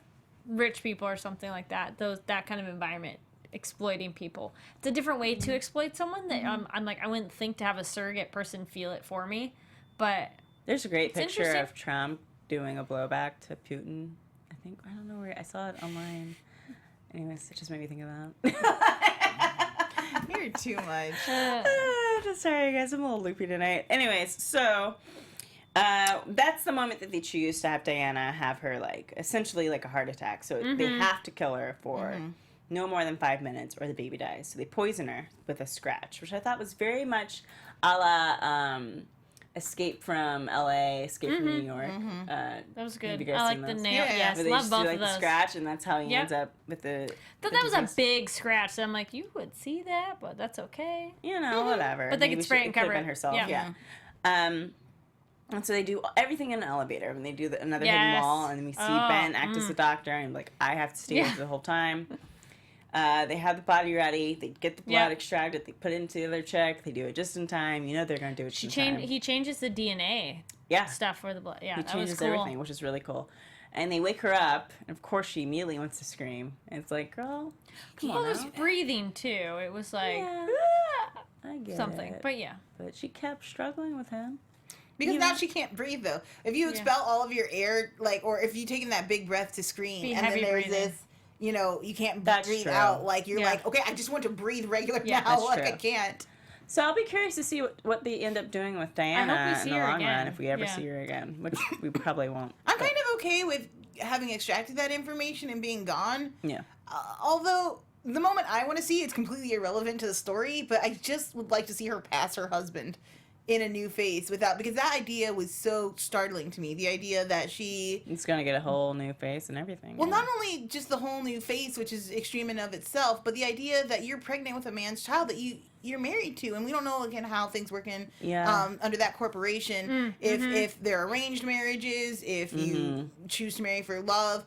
D: rich people or something like that, that kind of environment, exploiting people. It's a different way to exploit someone that I'm like, I wouldn't think to have a surrogate person feel it for me, but
A: there's a great picture of Trump doing a blowback to Putin. I don't know where, I saw it online. Anyways, it just made me think of that.
C: You're too much.
A: Sorry, guys, I'm a little loopy tonight. Anyways, so that's the moment that they choose to have Diana have her, like, essentially like a heart attack. So they have to kill her for no more than 5 minutes or the baby dies. So they poison her with a scratch, which I thought was very much a la Escape from LA, Escape from New York.
D: That was good.
A: Have you guys
D: I like
A: seen
D: the
A: those?
D: nail. Yes,
A: they
D: love
A: just
D: both
A: do, like,
D: of those.
A: The scratch, and that's how he ends up with the.
D: Thought that was a big scratch. So I'm like, you would see that, but that's okay.
A: You know, whatever.
D: But they could spray it and cover it.
A: Herself. Yeah. And so they do everything in an elevator, and they do another hidden wall, and we see Ben act as the doctor, and like, I have to stay with the whole time. They have the body ready. They get the blood extracted. They put it into the other chick. They do it just in time. You know they're going to do it in time.
D: He changes the DNA stuff for the blood. Yeah,
A: He
D: that was
A: changes
D: cool.
A: everything, which is really cool. And they wake her up, and of course she immediately wants to scream. And it's like, girl, come
D: He
A: on
D: was
A: now.
D: breathing too. It was like
A: Yeah, I get
D: something.
A: it.
D: But yeah.
A: But she kept struggling with him.
C: Because now she can't breathe though. If you expel all of your air, like, or if you take in that big breath to scream,
D: Be
C: and then
D: heavy
C: there's
D: breathing.
C: this, you know, you can't
A: That's
C: breathe
A: true.
C: out. Like you're
D: Yeah.
C: like, okay, I just want to breathe regular
D: Yeah,
C: now.
A: that's
C: Like
A: true.
C: I can't.
A: So I'll be curious to see what they end up doing with Diana
D: hope we see
A: in the
D: her
A: long
D: again.
A: run, if we ever
D: Yeah.
A: see her again, which we probably won't.
C: I'm
A: but-
C: kind of okay with having extracted that information and being gone.
A: Yeah.
C: Although the moment I want to see, it's completely irrelevant to the story. But I just would like to see her pass her husband in a new face because that idea was so startling to me. The idea that she.
A: It's going to get a whole new face and everything.
C: Well,
A: yeah.
C: not only just the whole new face, which is extreme in of itself, but the idea that you're pregnant with a man's child that you're married to, and we don't know again how things work in under that corporation. If they're arranged marriages, if you choose to marry for love,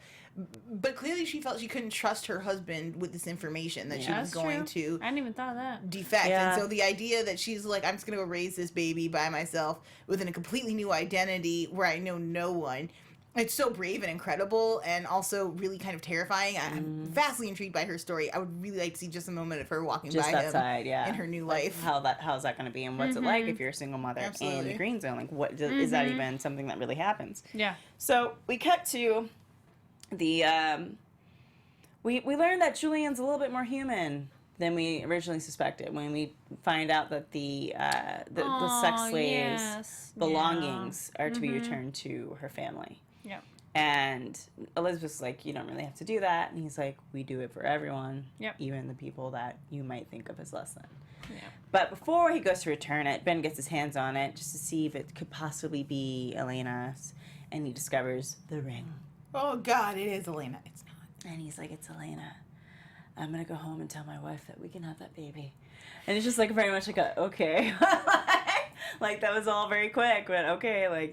C: but clearly she felt she couldn't trust her husband with this information that she was
D: That's
C: going
D: true.
C: to
D: I didn't even thought of that.
C: defect.
A: Yeah.
C: And so the idea that she's like, I'm just gonna go raise this baby by myself within a completely new identity where I know no one. It's so brave and incredible, and also really kind of terrifying. I'm vastly intrigued by her story. I would really like to see just a moment of her walking
A: Just
C: by
A: outside,
C: him in her new
A: Like,
C: life.
A: how's that going to be, and what's it like if you're a single mother in
C: Absolutely.
A: the green zone? Like, what is that even something that really happens?
D: Yeah.
A: So we cut to the we learned that Julian's a little bit more human than we originally suspected when we find out that the sex
D: Aw,
A: slaves
D: yes.
A: belongings are to be returned to her family.
D: Yeah.
A: And Elizabeth's like, you don't really have to do that. And he's like, we do it for everyone,
D: Yep.
A: even the people that you might think of as less than.
D: Yeah.
A: But before he goes to return it, Ben gets his hands on it just to see if it could possibly be Elena's. And he discovers the ring.
C: Oh God, it is Elena. It's not.
A: And he's like, it's Elena. I'm going to go home and tell my wife that we can have that baby. And it's just like very much like a, okay. Like that was all very quick, but okay,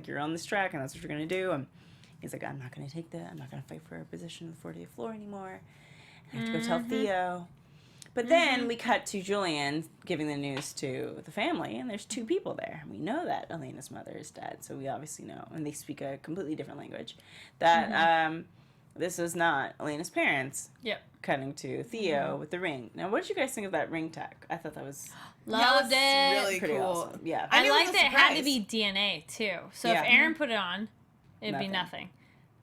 A: you're on this track and that's what you're going to do. And he's like, I'm not going to take that. I'm not going to fight for a position on the 40th floor anymore. I have to go tell Theo. But then we cut to Julian giving the news to the family, and there's two people there. We know that Elena's mother is dead, so we obviously know, and they speak a completely different language, that this was not Elena's parents.
D: Yep.
A: Cutting to Theo with the ring. Now, what did you guys think of that ring tech? I thought that was
D: Loved it.
C: really
A: pretty
C: cool.
A: awesome. Yeah.
C: I
D: I
C: knew it was
D: liked
C: a
D: it had to
C: surprise.
D: be DNA too. So
A: Yeah.
D: if Aaron put it on, it'd be
A: Nothing.
D: nothing.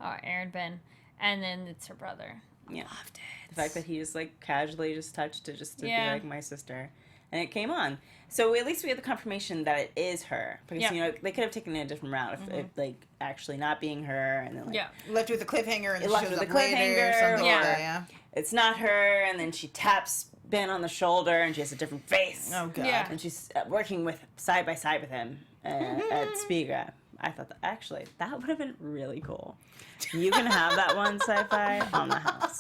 D: Oh, Aaron, Ben, and then it's her brother.
A: Yeah.
D: Loved it.
A: The fact that he just like casually just touched it just to
D: Yeah.
A: be like my sister, and it came on. So at least we had the confirmation that it is her, because
D: Yeah.
A: you know they could have taken it a different route if like actually not being her, and then like
D: Yeah.
C: Left with a cliffhanger and
A: It
C: it
A: left
C: shows
A: with
C: up
A: a
C: later,
A: cliffhanger,
C: something
D: yeah.
C: like that, yeah.
A: it's not her, and then she taps Ben on the shoulder, and she has a different face.
C: Oh God.
D: Yeah.
A: And she's working with side by side with him at Spiga. I thought that actually that would have been really cool. You can have that one Sci-Fi on the house.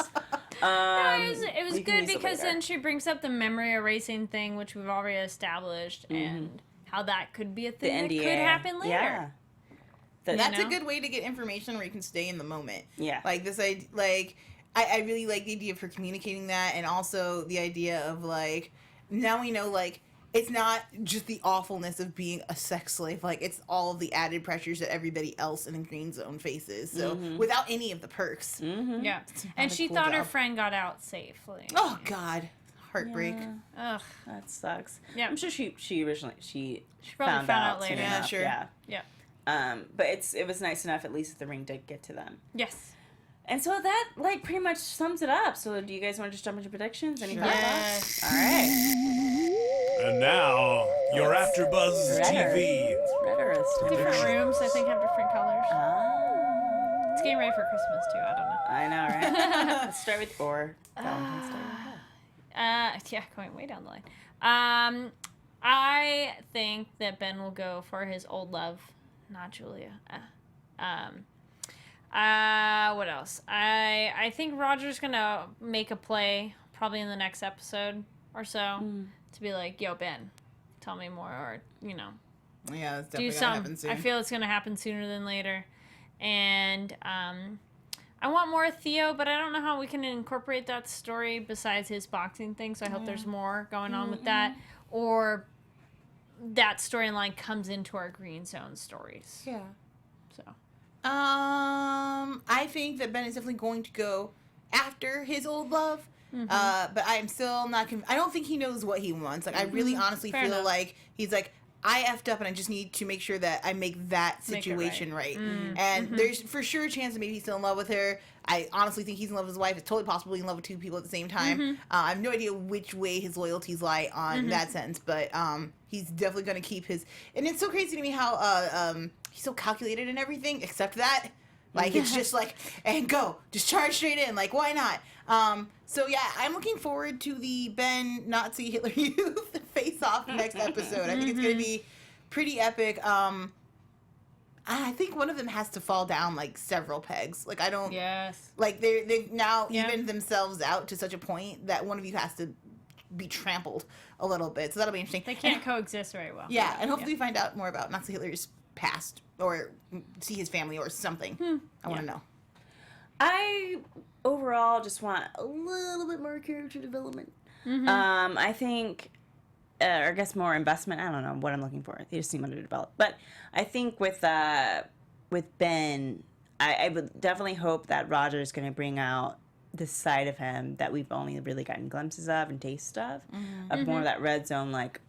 D: It was
A: we can
D: good
A: use it
D: because
A: later.
D: then she brings up the memory erasing thing, which we've already established, and how that could be a
A: the
D: thing that
A: NDA
D: could happen later.
A: Yeah.
C: That's
D: know?
C: a good way to get information where you can stay in the moment.
A: Yeah.
C: Like this idea, like I really like the idea of her communicating that, and also the idea of like now we know like it's not just the awfulness of being a sex slave, like it's all of the added pressures that everybody else in the green zone faces. So without any of the perks.
D: Yeah. And
C: a
D: she
C: cool
D: thought her
C: job.
D: friend got out safely.
C: Oh God, heartbreak.
A: Yeah,
D: Ugh.
A: that sucks.
D: Yeah.
A: I'm sure she originally she
D: probably
A: found
D: found
A: out
D: out
A: soon
D: later.
C: Yeah,
A: enough,
C: sure.
A: Yeah.
D: Yeah.
A: But it was nice enough at least that the ring did get to them.
D: Yes.
A: And so that like pretty much sums it up. So do you guys want to just jump into predictions? Any
C: Sure.
A: thoughts?
C: Yes.
A: All right.
B: And now, your AfterBuzz
A: Redder.
B: TV.
A: It's redder this time.
D: Different rooms, I think, have different colors.
A: Ah.
D: It's getting ready for Christmas, too. I don't know.
A: I know, right? Let's start with Valentine's Day.
D: Yeah, going way down the line. I think that Ben will go for his old love, not Julia. What else? I think Roger's gonna make a play probably in the next episode or so to be like, yo, Ben, tell me more, or
C: Yeah, that's
D: do
C: definitely gonna happen
D: something.
C: soon.
D: I feel it's gonna happen sooner than later, and I want more Theo, but I don't know how we can incorporate that story besides his boxing thing. So I hope there's more going on with that, or that storyline comes into our Green Zone stories.
C: Yeah.
D: So
C: I think that Ben is definitely going to go after his old love. But I am still not. I don't think he knows what he wants. Like I really, honestly
D: Fair
C: feel
D: enough.
C: like he's like, I effed up, and I just need to make sure that I make that
D: Make it
C: situation right. And there's for sure a chance that maybe he's still in love with her. I honestly think he's in love with his wife. It's totally possible he's in love with two people at the same time. I have no idea which way his loyalties lie on that sense, but he's definitely going to keep his. And it's so crazy to me how he's so calculated and everything, except that. Like, it's just like, and go. Just charge straight in. Like, why not? So, yeah, I'm looking forward to the Ben Nazi Hitler Youth face-off next episode. I think it's going to be pretty epic. I think one of them has to fall down, like, several pegs. Like, I don't...
D: yes.
C: Like, they've now evened themselves out to such a point that one of you has to be trampled a little bit. So that'll be interesting.
D: They can't coexist very well.
C: Yeah, and hopefully we find out more about Nazi Hitler's past or see his family or something. I want to know.
A: I overall just want a little bit more character development. I think, or I guess more investment. I don't know what I'm looking for. They just seem underdeveloped. But I think with Ben, I would definitely hope that Roger's going to bring out this side of him that we've only really gotten glimpses of and taste of more of that red zone, like,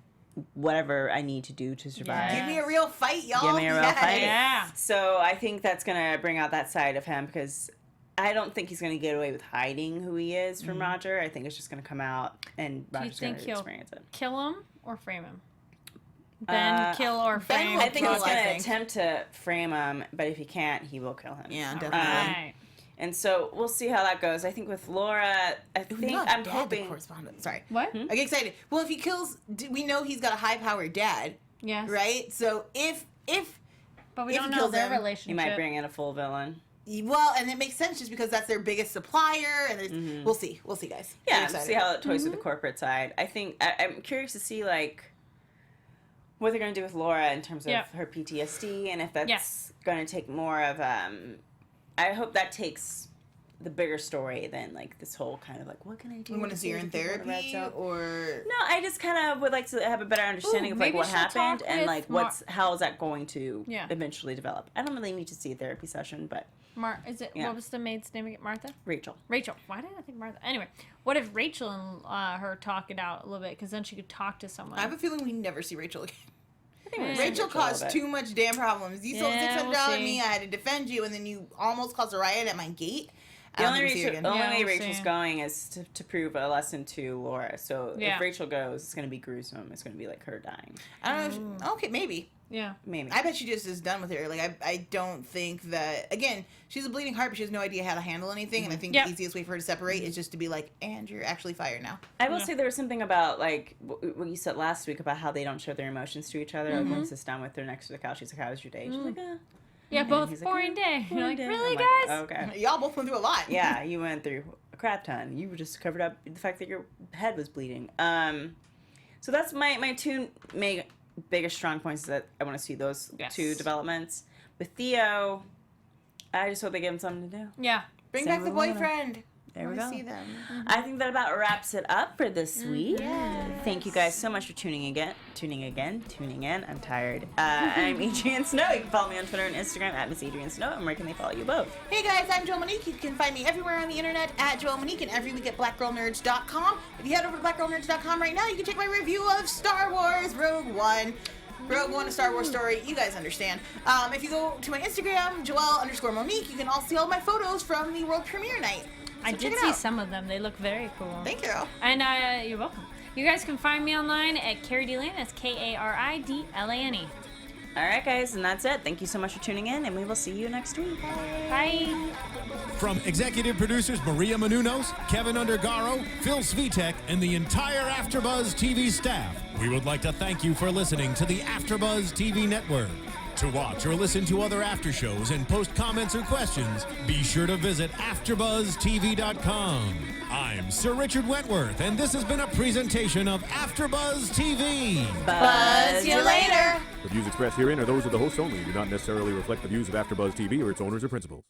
A: whatever I need to do to survive.
C: Give me a real fight, y'all.
A: Give me a real fight.
D: Yeah.
A: So I think that's going to bring out that side of him because I don't think he's going to get away with hiding who he is from Roger. I think it's just going to come out and Roger's going to experience it.
D: Kill him or frame him? Ben kill or frame?
A: I think
C: kill,
A: he's going
C: I
A: to
C: think.
A: attempt to frame him, but if he can't, he will kill him.
C: Yeah,
D: All
C: definitely.
D: right.
A: And so we'll see how that goes. I think with Laura, I'm hoping.
C: Sorry.
D: What?
C: I get excited. Well, if he kills, we know he's got a high-powered dad,
D: Yes.
C: right? So if
D: But we
C: if
D: don't
C: he
D: know
C: kills
D: their
C: him,
D: relationship.
A: He might bring in a full villain.
C: well, and it makes sense just because that's their biggest supplier, and there's, we'll see, guys. I'm
A: Yeah,
C: excited.
A: see how it toys with the corporate side. I think I'm curious to see like what they're going to do with Laura in terms of her PTSD, and if that's going to take more of. I hope that takes the bigger story than like this whole kind of like what can I do?
C: You want to see her in therapy, or
A: no? I just kind of would like to have a better understanding of like
D: maybe
A: what
D: she'll
A: happened
D: talk
A: and
D: with
A: like how is that going to
D: Yeah.
A: eventually develop. I don't really need to see a therapy session, but
D: Is it
A: Yeah.
D: what was the maid's name again? Martha?
A: Rachel.
D: Rachel. Why did I think Martha? Anyway, what if Rachel and her talk it out a little bit? Because then she could talk to someone.
C: I have a feeling we never see Rachel again.
A: I think we're
C: Rachel
A: a
C: caused
A: little bit.
C: too much damn problems. You sold
D: Yeah,
C: $600
D: we'll
C: to me.
D: see.
C: I had to defend you, and then you almost caused a riot at my gate.
A: The only,
C: way
A: way
D: we'll
A: Rachel's
D: see.
A: going is to prove a lesson to Laura. So
D: Yeah.
A: if Rachel goes, it's going to be gruesome. It's going to be like her dying.
C: I don't know. Okay, maybe.
D: Yeah.
A: Maybe.
C: I bet she just is done with her. Like, I don't think that, again, she's a bleeding heart, but she has no idea how to handle anything. And I think
D: Yep.
C: the easiest way for her to separate is just to be like, and you're actually fired now.
A: I will say there was something about, like, what you said last week about how they don't show their emotions to each other. Like, when he sits down with her next to the couch, he's like, how was your day? She's like,
D: Yeah, both
A: He's like,
D: boring day. You're like,
A: day.
D: really,
A: I'm like,
D: guys?
A: okay.
C: Y'all both went through a lot.
A: Yeah, you went through a crap ton. You were just covered up the fact that your head was bleeding. So that's my two biggest strong points is that I want to see those two developments. With Theo, I just hope they give him something to do.
D: Yeah.
C: Bring
A: Same
C: back the
A: with Luna.
C: boyfriend.
A: There we
C: I wanna
A: go.
C: see them.
A: I think that about wraps it up for this week. Thank you guys so much for tuning in. I'm tired. I'm Adrian Snow. You can follow me on Twitter and Instagram at Miss Adrian Snow. And where can they follow you both?
C: Hey guys, I'm Joelle Monique. You can find me everywhere on the internet at Joelle Monique and every week at blackgirlnerds.com. If you head over to blackgirlnerds.com right now, you can check my review of Star Wars Rogue One. Rogue One, a Star Wars story, you guys understand. If you go to my Instagram, Joelle_Monique, you can all see all my photos from the world premiere night.
D: I
C: So
D: did
C: check it
D: see
C: out.
D: some of them. They look very cool.
C: Thank you.
D: And you're welcome. You guys can find me online at Kari Lane. That's KaridLane.
A: All right, guys, and that's it. Thank you so much for tuning in, and we will see you next week.
D: Bye.
B: From executive producers Maria Menounos, Kevin Undergaro, Phil Svitek, and the entire AfterBuzz TV staff, we would like to thank you for listening to the AfterBuzz TV network. To watch or listen to other after shows and post comments or questions, be sure to visit AfterBuzzTV.com. I'm Sir Richard Wentworth, and this has been a presentation of AfterBuzz TV.
A: Buzz
C: See you later.
E: The views expressed herein are those of the hosts only and do not necessarily reflect the views of AfterBuzz TV or its owners or principals.